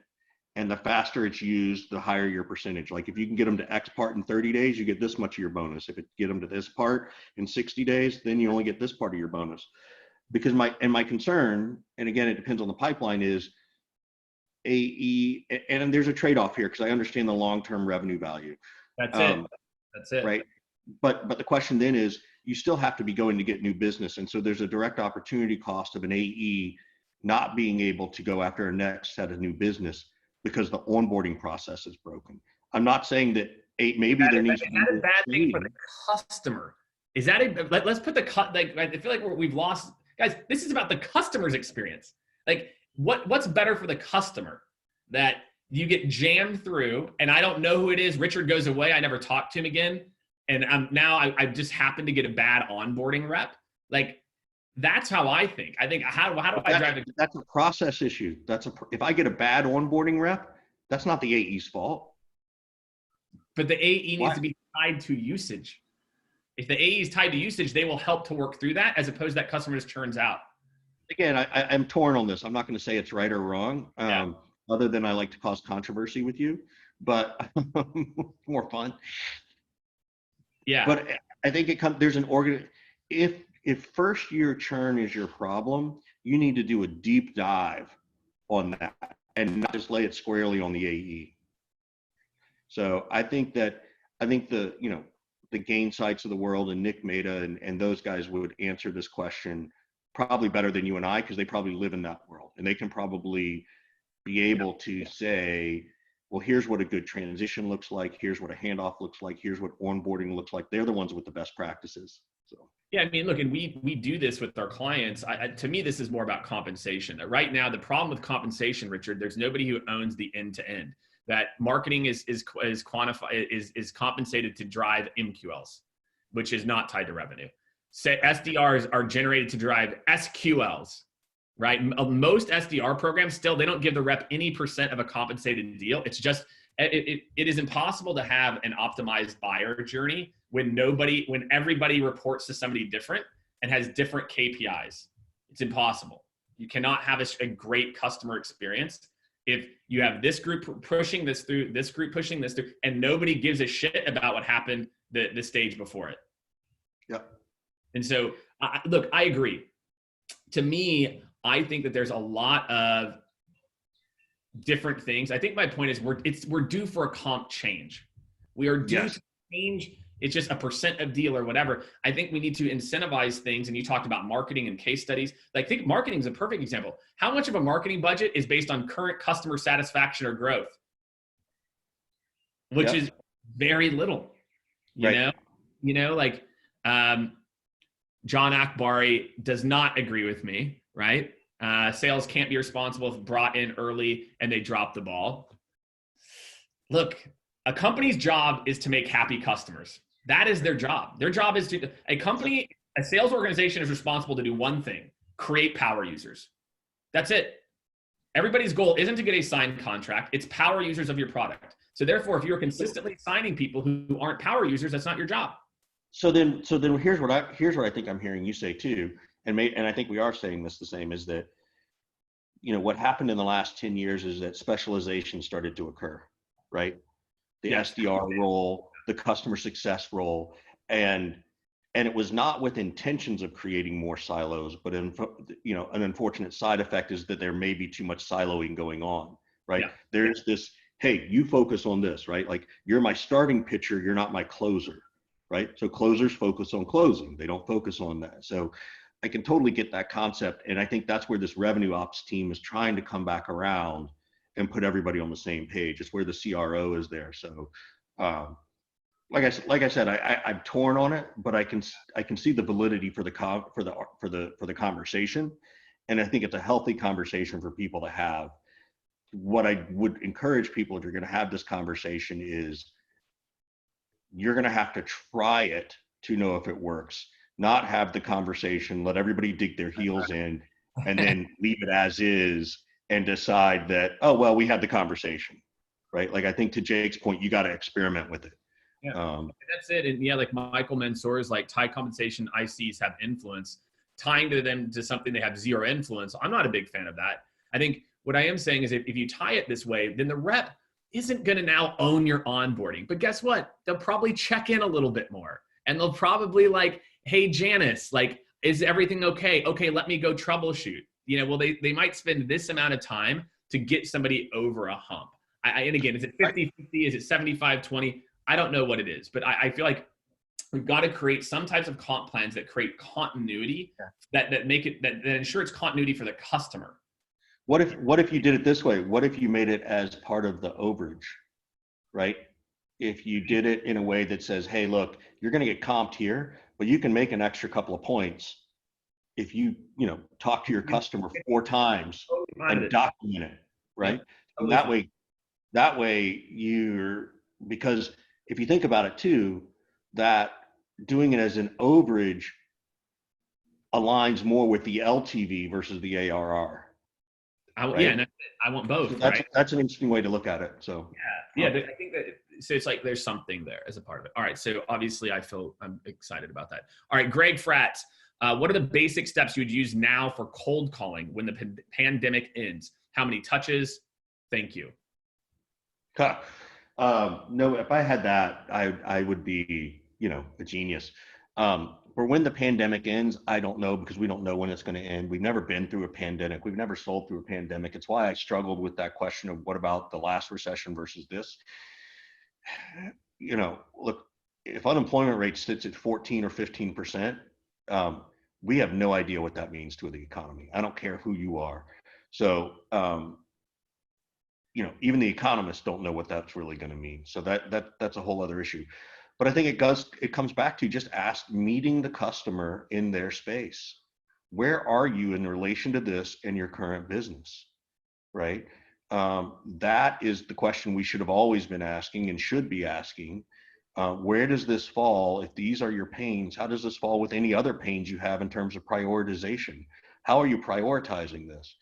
And the faster it's used, the higher your percentage. Like, if you can get them to X part in 30 days, you get this much of your bonus. If it get them to this part in 60 days, then you only get this part of your bonus. Because my concern, and again, it depends on the pipeline, is AE, and there's a trade-off here, because I understand the long-term revenue value. That's it. Right. But the question then is, you still have to be going to get new business. And so there's a direct opportunity cost of an AE not being able to go after a next set of new business. because the onboarding process is broken. I'm not saying that maybe there needs to be a bad thing for the customer. Is that let's put the cut, like, I feel like we've lost, guys, this is about the customer's experience. Like what's better for the customer, that you get jammed through and I don't know who it is. Richard goes away. I never talk to him again. And I just happened to get a bad onboarding rep. Like, that's how I think. I think, how do I drive it? That's a process issue. If I get a bad onboarding rep, that's not the AE's fault. But the AE needs to be tied to usage. If the AE is tied to usage, they will help to work through that, as opposed to that customer just turns out. Again, I'm torn on this. I'm not going to say it's right or wrong, other than I like to cause controversy with you, but more fun. Yeah. But I think there's an if first year churn is your problem, you need to do a deep dive on that and not just lay it squarely on the AE. So I think the Gain Sites of the world and Nick Mehta and those guys would answer this question probably better than you and I, because they probably live in that world and they can probably be able to say, well, here's what a good transition looks like. Here's what a handoff looks like. Here's what onboarding looks like. They're the ones with the best practices. So. Yeah, I mean, look, and we do this with our clients. To me, this is more about compensation. Right now, the problem with compensation, Richard, there's nobody who owns the end to end. That marketing is compensated to drive MQLs, which is not tied to revenue. SDRs are generated to drive SQLs, right? Most SDR programs still, they don't give the rep any % of a compensated deal. It's just, it is impossible to have an optimized buyer journey when everybody reports to somebody different and has different KPIs. It's impossible. You cannot have a great customer experience if you have this group pushing this through, this group pushing this through, and nobody gives a shit about what happened the stage before it. Yep. And so, look, I agree. To me, I think that there's a lot of different things. I think my point is we're due for a comp change. We are due to change. It's just a % of deal or whatever. I think we need to incentivize things. And you talked about marketing and case studies. Like, I think marketing is a perfect example. How much of a marketing budget is based on current customer satisfaction or growth? Which is very little, you know, like, John Akbari does not agree with me, right? Sales can't be responsible if brought in early and they drop the ball. Look, a company's job is to make happy customers. That is their job. Their job is a sales organization is responsible to do one thing: create power users. That's it. Everybody's goal isn't to get a signed contract. It's power users of your product. So therefore, if you're consistently signing people who aren't power users, that's not your job. So then here's what I think I'm hearing you say too, and I think we are saying this the same, is that, you know, what happened in the last 10 years is that specialization started to occur, right? The SDR role, the customer success role, and it was not with intentions of creating more silos, but an unfortunate side effect is that there may be too much siloing going on, right? Yeah. There's this, hey, you focus on this, right? Like, you're my starting pitcher, you're not my closer, right? So closers focus on closing, they don't focus on that. So I can totally get that concept, and I think that's where this revenue ops team is trying to come back around and put everybody on the same page. It's where the CRO is there. So, like I said, I'm torn on it, but I can see the validity for the conversation, and I think it's a healthy conversation for people to have. What I would encourage people, if you're going to have this conversation, is you're going to have to try it to know if it works. Not have the conversation, let everybody dig their heels in, and then leave it as is and decide that, oh, well, we had the conversation, right? Like, I think to Jake's point, you got to experiment with it. Yeah, that's it. And yeah, like Michael Mansour's, like, tie compensation ICs have influence, tying to them to something they have zero influence. I'm not a big fan of that. I think what I am saying is, if you tie it this way, then the rep isn't going to now own your onboarding. But guess what? They'll probably check in a little bit more, and they'll probably, like, hey, Janice, like, is everything okay? Okay, let me go troubleshoot. You know, well, they might spend this amount of time to get somebody over a hump. And again, is it 50-50? Is it 75-20? I don't know what it is, but I feel like we've got to create some types of comp plans that create continuity, that ensure it's continuity for the customer. What if you did it this way? What if you made it as part of the overage, right? If you did it in a way that says, hey, look, you're going to get comped here, but you can make an extra couple of points if you talk to your customer 4 times Totally fine with and it. document it, Yeah, right? And totally fine. that way you're, because if you think about it too, that doing it as an overage aligns more with the LTV versus the ARR, Yeah, right? and I want So both, that's right? that's an interesting way to look at it. So Yeah, um, I think that so it's like there's something there as a part of it. All right, so obviously I'm excited about that. All right, Greg Fratt, what are the basic steps you would use now for cold calling when the pandemic ends? How many touches? Thank you. no, if I had that, I would be, a genius. For when the pandemic ends, I don't know, because we don't know when it's going to end. We've never been through a pandemic. We've never sold through a pandemic. It's why I struggled with that question of what about the last recession versus this. Look, if unemployment rate sits at 14 or 15%, we have no idea what that means to the economy. I don't care who you are. So, even the economists don't know what that's really going to mean. So that's a whole other issue. But I think it comes back to just meeting the customer in their space. Where are you in relation to this and your current business, right? That is the question we should have always been asking and should be asking. Where does this fall? If these are your pains, how does this fall with any other pains you have in terms of prioritization? How are you prioritizing this?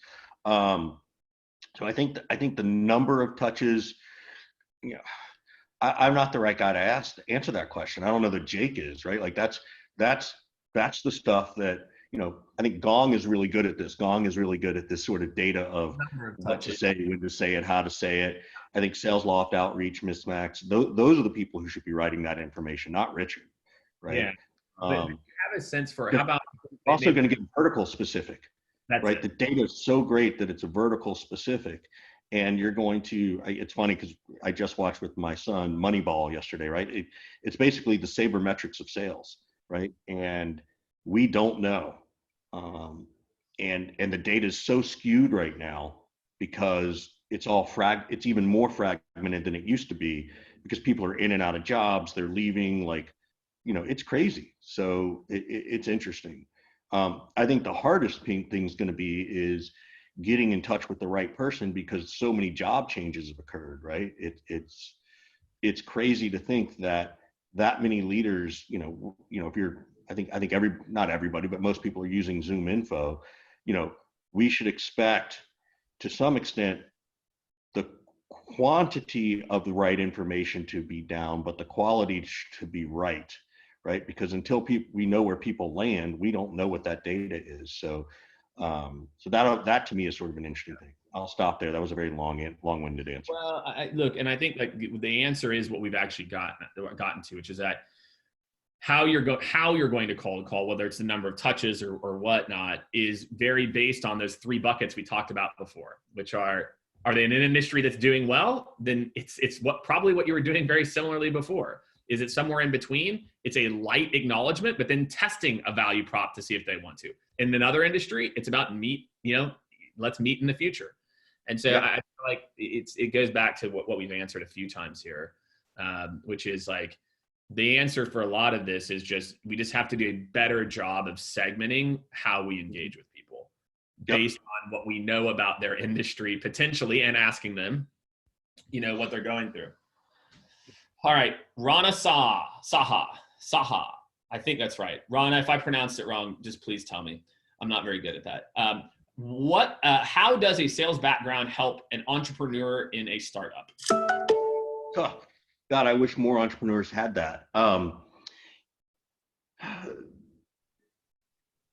So I think the number of touches, you know, I'm not the right guy to answer that question. I don't know that Jake is, right. Like that's that's the stuff that, I think Gong is really good at this. Gong is really good at this sort of data of Number of what to touches. say, when to say it, how to say it. I think Sales Loft, Outreach, Mismax, those are the people who should be writing that information, not Richard, right? Yeah, but Um, have a sense for how because about we're also maybe going to get vertical specific, that's right? it. The data is so great that it's a vertical specific. And you're going to, it's funny because I just watched with my son Moneyball yesterday, right? It's basically the sabermetrics of sales, right? And we don't know. Um, and the data is so skewed right now because it's even more fragmented than it used to be, because people are in and out of jobs, they're leaving, like, it's crazy. So it's interesting. I think the hardest thing is going to be is getting in touch with the right person, because so many job changes have occurred, right? It's crazy to think that many leaders, if you're, I think not everybody, but most people are using Zoom info. You know, we should expect, to some extent, the quantity of the right information to be down, but the quality to be right, right? Because until we know where people land, we don't know what that data is. So that to me is sort of an interesting thing. I'll stop there. That was a very long-winded answer. Well, look, and I think like the answer is what we've actually gotten to, which is that how you're going to call, whether it's the number of touches or whatnot, is very based on those three buckets we talked about before, which are they in an industry that's doing well? Then it's probably what you were doing very similarly before. Is it somewhere in between? It's a light acknowledgement, but then testing a value prop to see if they want to. In another industry, it's about let's meet in the future. And so Yeah. I feel like it goes back to what we've answered a few times here, which is like the answer for a lot of this is we just have to do a better job of segmenting how we engage with people based on what we know about their industry potentially, and asking them, what they're going through. All right, Rana Saha. I think that's right. Rana, if I pronounced it wrong, just please tell me. I'm not very good at that. How does a sales background help an entrepreneur in a startup? Oh, God, I wish more entrepreneurs had that.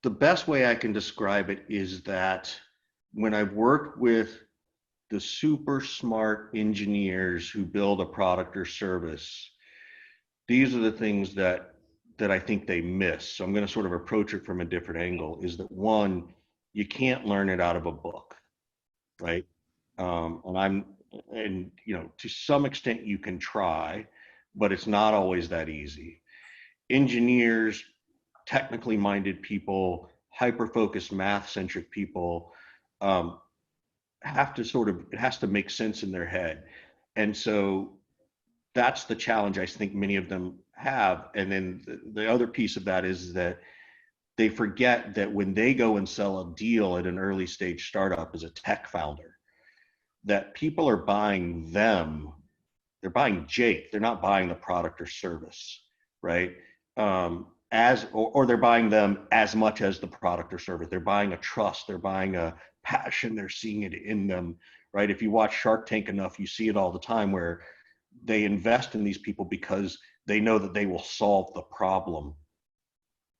The best way I can describe it is that when I've worked with the super smart engineers who build a product or service, these are the things that I think they miss. So I'm going to sort of approach it from a different angle. Is that, one, you can't learn it out of a book, right? And to some extent you can try, but it's not always that easy. Engineers, technically minded people, hyper focused, math centric people, have to sort of, it has to make sense in their head. And so that's the challenge I think many of them have. And then the other piece of that is that they forget that when they go and sell a deal at an early stage startup as a tech founder, that people are buying them. They're buying Jake. They're not buying the product or service, right? Or they're buying them as much as the product or service. They're buying a trust. They're buying a passion. They're seeing it in them, right? If you watch Shark Tank enough, you see it all the time where they invest in these people because they know that they will solve the problem,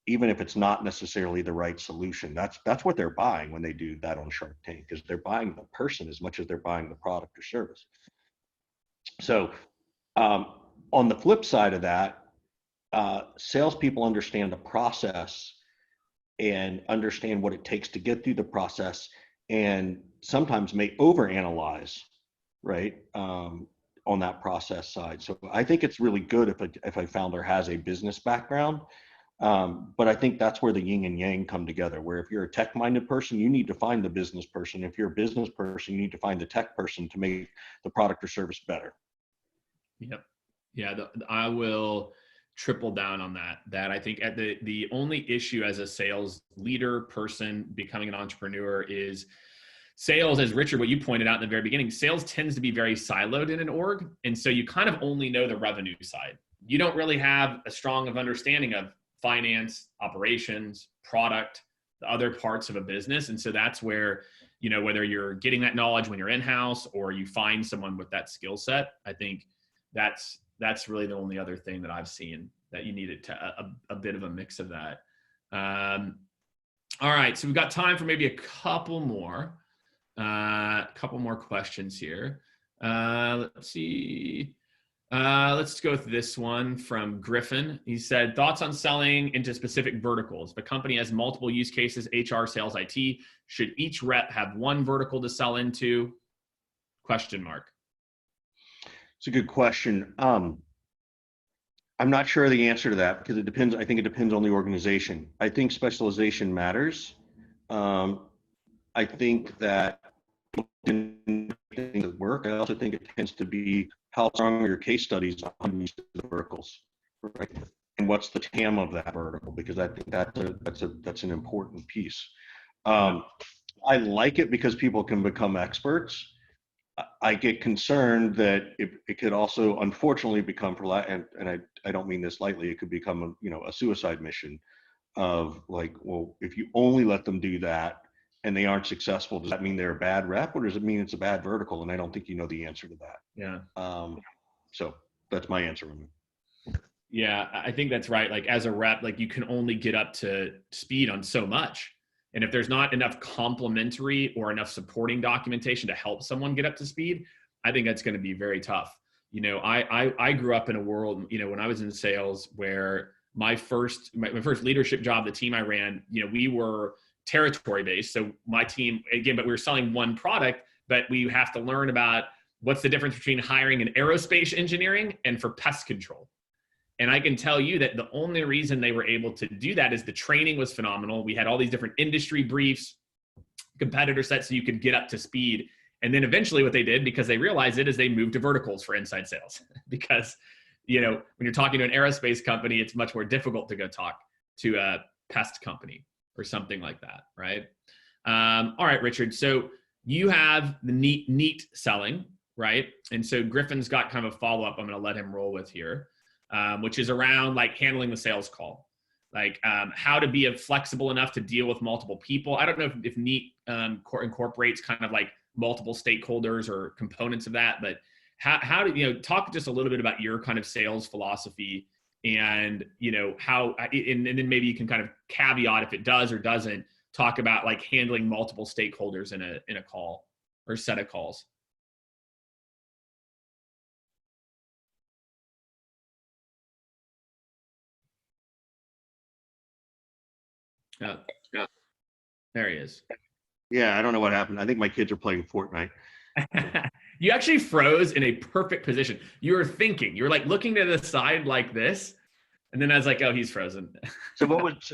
even if it's not necessarily the right solution. That's what they're buying when they do that on Shark Tank, is they're buying the person as much as they're buying the product or service. So on the flip side of that, salespeople understand the process and understand what it takes to get through the process, and sometimes may overanalyze, right, on that process side. So I think it's really good if a founder has a business background. But I think that's where the yin and yang come together, where if you're a tech-minded person, you need to find the business person. If you're a business person, you need to find the tech person to make the product or service better. Yep. Yeah, I will triple down on that I think at the only issue as a sales leader person becoming an entrepreneur is sales, as Richard, what you pointed out in the very beginning, sales tends to be very siloed in an org. And so you kind of only know the revenue side. You don't really have a strong of understanding of finance, operations, product, the other parts of a business. And so that's where, you know, whether you're getting that knowledge when you're in-house or you find someone with that skill set, I think that's really the only other thing that I've seen that you needed to a bit of a mix of that. All right, so we've got time for maybe a couple more questions here. Let's see. Let's go with this one from Griffin. He said, thoughts on selling into specific verticals. The company has multiple use cases, HR, sales, IT. Should each rep have one vertical to sell into? Question mark. It's a good question. I'm not sure the answer to that because it depends. I think it depends on the organization. I think specialization matters. I think that in things that work, I also think it tends to be how strong are your case studies on each of the verticals, right? And what's the TAM of that vertical? Because I think that's an important piece. I like it because people can become experts. I get concerned that it could also, unfortunately, become, and I don't mean this lightly, it could become a suicide mission of like, well, if you only let them do that and they aren't successful, does that mean they're a bad rep, or does it mean it's a bad vertical? And I don't think you know the answer to that. Yeah. So that's my answer on it. Yeah, I think that's right. Like as a rep, like you can only get up to speed on so much. And if there's not enough complementary or enough supporting documentation to help someone get up to speed, I think that's going to be very tough. I grew up in a world, when I was in sales, where my first leadership job, the team I ran, we were territory based. So my team, again, but we were selling one product, but we have to learn about what's the difference between hiring an aerospace engineering and for pest control. And I can tell you that the only reason they were able to do that is the training was phenomenal. We had all these different industry briefs, competitor sets, so you could get up to speed. And then eventually what they did, because they realized it, is they moved to verticals for inside sales. Because, when you're talking to an aerospace company, it's much more difficult to go talk to a pest company or something like that, right? All right, Richard. So you have the neat selling, right? And so Griffin's got kind of a follow-up I'm going to let him roll with here. Which is around like handling the sales call, like how to be flexible enough to deal with multiple people. I don't know if Neat incorporates kind of like multiple stakeholders or components of that, but how do talk just a little bit about your kind of sales philosophy and how, and then maybe you can kind of caveat if it does or doesn't talk about like handling multiple stakeholders in a call or set of calls. Yeah. There he is. Yeah, I don't know what happened. I think my kids are playing Fortnite. You actually froze in a perfect position. You were thinking, you were like looking to the side like this. And then I was like, oh, he's frozen. So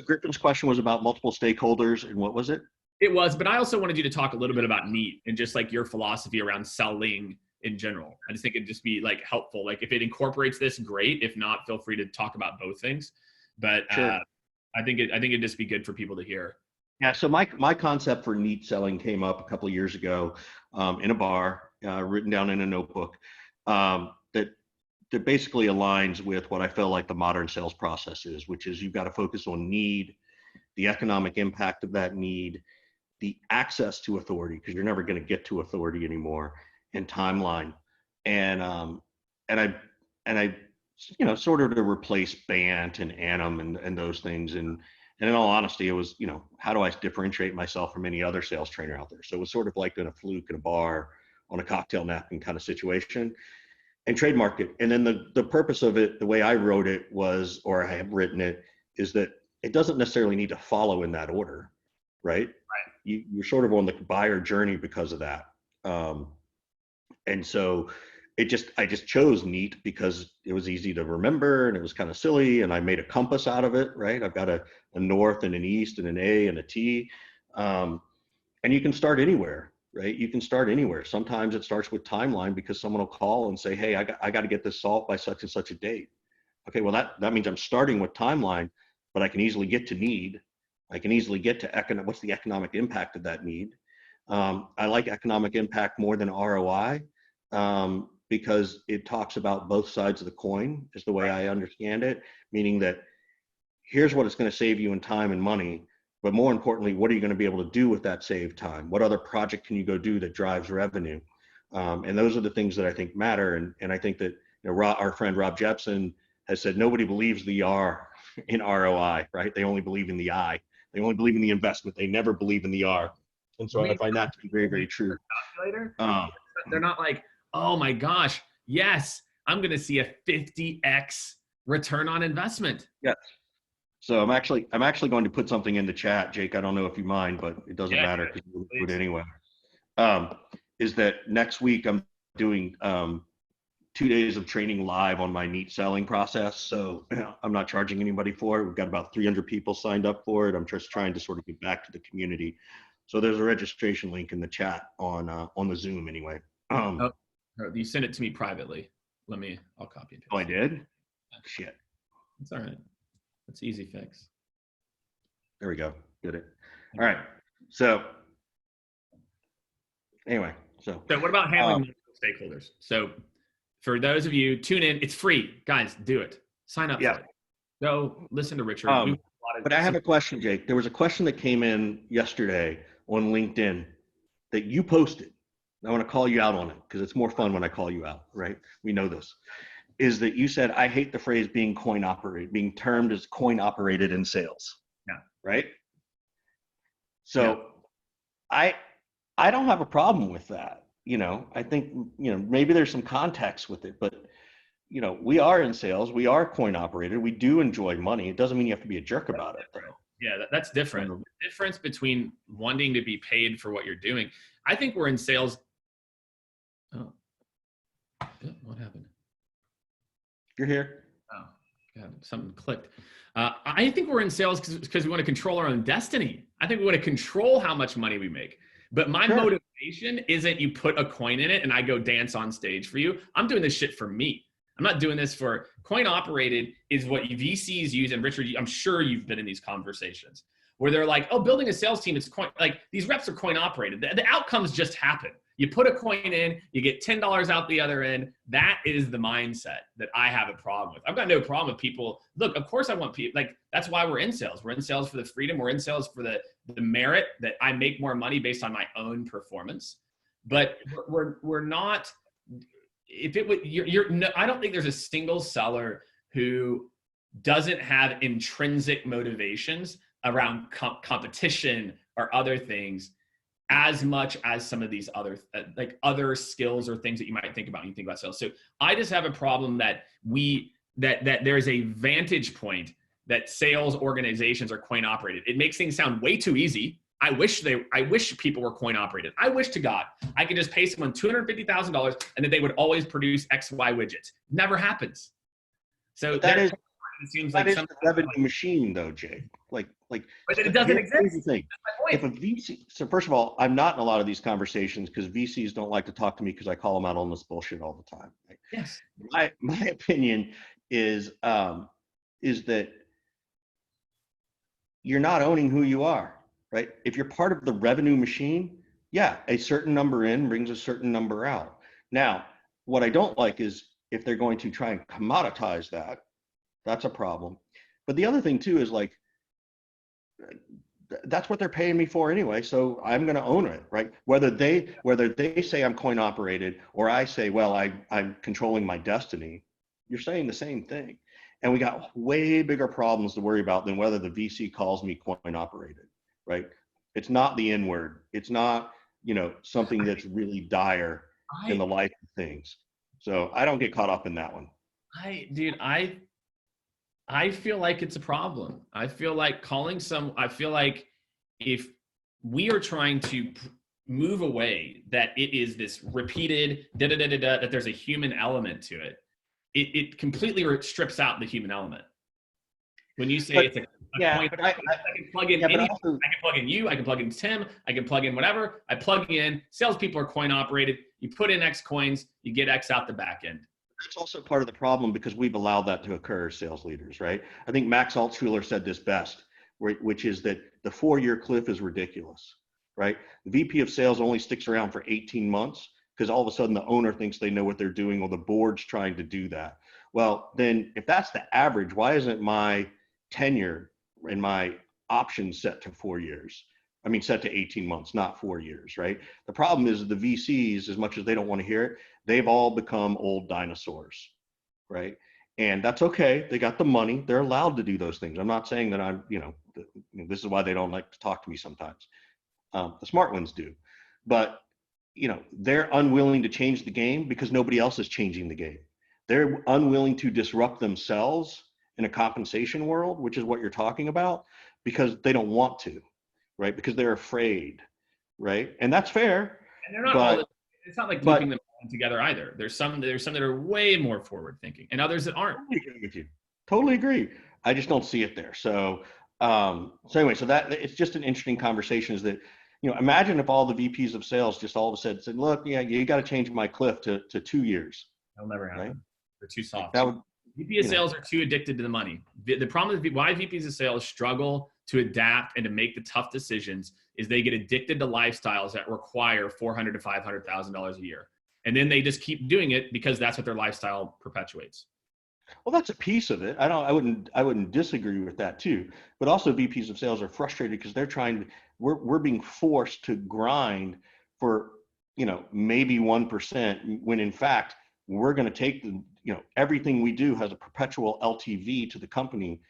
Griffin's question was about multiple stakeholders and what was it? It was, but I also wanted you to talk a little bit about NEAT and just like your philosophy around selling in general. I just think it'd just be like helpful. Like if it incorporates this, great. If not, feel free to talk about both things. But Sure. I think it'd just be good for people to hear. Yeah. So my concept for neat selling came up a couple of years ago in a bar, written down in a notebook, that basically aligns with what I feel like the modern sales process is, which is you've got to focus on need, the economic impact of that need, the access to authority, because you're never going to get to authority anymore, and timeline. And I sort of to replace Bant and Anim and those things. And in all honesty, it was, how do I differentiate myself from any other sales trainer out there? So it was sort of like in a fluke in a bar on a cocktail napkin kind of situation, and trademark it. And then the purpose of it, the way I wrote it was, or I have written it, is that it doesn't necessarily need to follow in that order, right? You're sort of on the buyer journey because of that. And so I just chose NEAT because it was easy to remember and it was kind of silly, and I made a compass out of it, right? I've got a north and an east and an A and a T. And you can start anywhere, right? You can start anywhere. Sometimes it starts with timeline because someone will call and say, hey, I got to get this solved by such and such a date. Okay, well, that means I'm starting with timeline, but I can easily get to need. I can easily get to what's the economic impact of that need. I like economic impact more than ROI because it talks about both sides of the coin, is the way I understand it, meaning that here's what it's going to save you in time and money, but more importantly, what are you going to be able to do with that saved time? What other project can you go do that drives revenue? And those are the things that I think matter. And I think that our friend Rob Jepson has said nobody believes the R in ROI, right? They only believe in the I. They only believe in the investment. They never believe in the R. And so I find that to be very, very true. They're not like, oh my gosh, yes, I'm going to see a 50x return on investment. Yes. So I'm actually going to put something in the chat, Jake. I don't know if you mind, but it doesn't matter because we'll do it anyway. Is that next week I'm doing 2 days of training live on my NEAT selling process. So I'm not charging anybody for it. We've got about 300 people signed up for it. I'm just trying to sort of get back to the community. So there's a registration link in the chat on the Zoom anyway. You sent it to me privately. I'll copy it. Oh, I did? Shit. It's all right. It's easy fix. There we go. Did it. All right. So anyway, so what about handling stakeholders? So for those of you, tune in. It's free. Guys, do it. Sign up for it. Go listen to Richard. But I have a question, Jake. There was a question that came in yesterday on LinkedIn that you posted. I want to call you out on it because it's more fun when I call you out, right? We know this. Is that you said, I hate the phrase being being termed as coin operated in sales. Yeah. Right? So I don't have a problem with that. I think, maybe there's some context with it, but we are in sales, we are coin operated, we do enjoy money. It doesn't mean you have to be a jerk about it, though. Yeah, that's different. The difference between wanting to be paid for what you're doing. I think we're in sales. Oh, what happened? You're here. Oh, God, something clicked. I think we're in sales because we want to control our own destiny. I think we want to control how much money we make. But my motivation isn't you put a coin in it and I go dance on stage for you. I'm doing this shit for me. I'm not doing this for coin operated is what VCs use. And Richard, I'm sure you've been in these conversations where they're like, oh, building a sales team, it's coin, like these reps are coin operated. The outcomes just happen. You put a coin in, you get $10 out the other end. That is the mindset that I have a problem with. I've got no problem with people. Look, of course I want people, like, that's why we're in sales. We're in sales for the freedom. We're in sales for the merit that I make more money based on my own performance. But we're not, if it would, I don't think there's a single seller who doesn't have intrinsic motivations around competition or other things as much as some of these other like other skills or things that you might think about when you think about sales. So I just have a problem that that there's a vantage point that sales organizations are coin operated. It makes things sound way too easy. I wish people were coin operated. I wish to God I could just pay someone $250,000 and that they would always produce XY widgets. Never happens. So that is It seems That like is some the revenue machine, though, Jake. but it doesn't here's the exist. thing. That's If my a point. VC, so first of all, I'm not in a lot of these conversations because VCs don't like to talk to me because I call them out on this bullshit all the time. Right? Yes. My opinion is that you're not owning who you are, right? If you're part of the revenue machine, yeah, a certain number in brings a certain number out. Now, what I don't like is if they're going to try and commoditize that, that's a problem. But the other thing too is like, that's what they're paying me for anyway, so I'm going to own it, right? Whether they say I'm coin operated or I say, well, I'm controlling my destiny, you're saying the same thing. And we got way bigger problems to worry about than whether the VC calls me coin operated, right? It's not the N word. It's not, something that's really dire in the life of things. So I don't get caught up in that one. Dude, I feel like it's a problem. I feel like if we are trying to move away, that it is this repeated that there's a human element to it. It completely strips out the human element. When you say it's a coin, but I can plug in I can plug in you, I can plug in Tim, I can plug in whatever. I plug in, salespeople are coin operated. You put in X coins, you get X out the back end. That's also part of the problem because we've allowed that to occur as sales leaders, right? I think Max Altshuler said this best, which is that the 4-year cliff is ridiculous, right? The VP of sales only sticks around for 18 months because all of a sudden the owner thinks they know what they're doing or the board's trying to do that. Well, then if that's the average, why isn't my tenure and my options set to 4 years? I mean, set to 18 months, not 4 years, right? The problem is the VCs, as much as they don't want to hear it, they've all become old dinosaurs, right? And that's okay. They got the money. They're allowed to do those things. I'm not saying that this is why they don't like to talk to me sometimes. The smart ones do. But, they're unwilling to change the game because nobody else is changing the game. They're unwilling to disrupt themselves in a compensation world, which is what you're talking about, because they don't want to, right? Because they're afraid, right? And that's fair. And they're not it's not like looping them together either. There's some that are way more forward thinking and others that aren't. Totally agree with you. Totally agree. I just don't see it there. So anyway, so that it's just an interesting conversation is that, imagine if all the VPs of sales just all of a sudden said, look, yeah, you got to change my cliff to 2 years. That'll never happen. Right? They're too soft. That would, VP of sales are too addicted to the money. The problem is why VPs of sales struggle to adapt and to make the tough decisions is they get addicted to lifestyles that require $400,000 to $500,000 a year. And then they just keep doing it because that's what their lifestyle perpetuates. Well, that's a piece of it. I wouldn't disagree with that too. But also VPs of sales are frustrated because they're we're being forced to grind for, maybe 1% when in fact we're going to take everything we do has a perpetual LTV to the company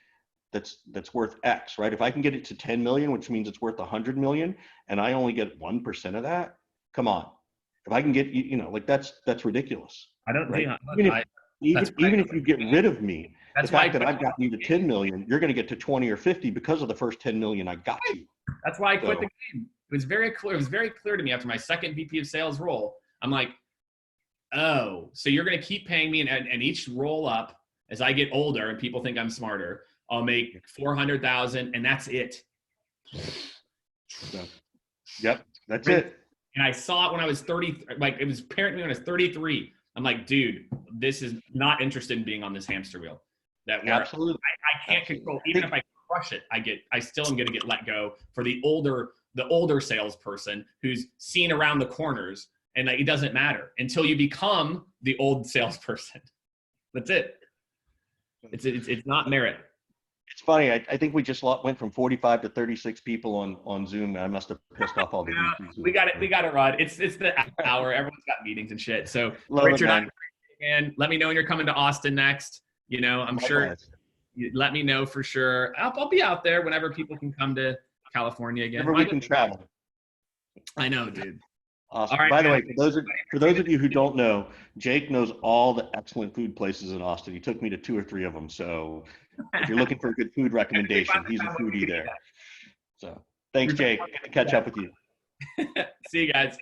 that's worth X, right? If I can get it to 10 million, which means it's worth 100 million, and I only get 1% of that, come on. If I can get, that's ridiculous. I don't right? think even if you get rid of me, the fact that I've gotten you to 10 million, you're going to get to 20 or 50 because of the first 10 million I got you. That's why I quit the game. It was very clear. It was very clear to me after my second VP of sales role. I'm like, oh, so you're going to keep paying me, and each roll up as I get older and people think I'm smarter, I'll make 400,000, and that's it. Yep, that's it. And I saw it when I was 30. Like it was apparent to me when I was 33. I'm like, dude, this is not interested in being on this hamster wheel. Absolutely. I can't control. Even if I crush it, I still am going to get let go for the older salesperson who's seen around the corners, and it doesn't matter until you become the old salesperson. That's it. It's not merit. It's funny. I think we just went from 45 to 36 people on Zoom. I must have pissed off all the VPs. We got it, Rod. It's the hour. Everyone's got meetings and shit. So Richard, and let me know when you're coming to Austin next. I'm sure. Let me know for sure. I'll be out there whenever people can come to California again. Whenever we can travel. I know, dude. Awesome. Right, by the way, for those of you who don't know, Jake knows all the excellent food places in Austin. He took me to 2 or 3 of them. So if you're looking for a good food recommendation, he's a foodie there. So thanks, Jake. Good to catch up with you. See you guys.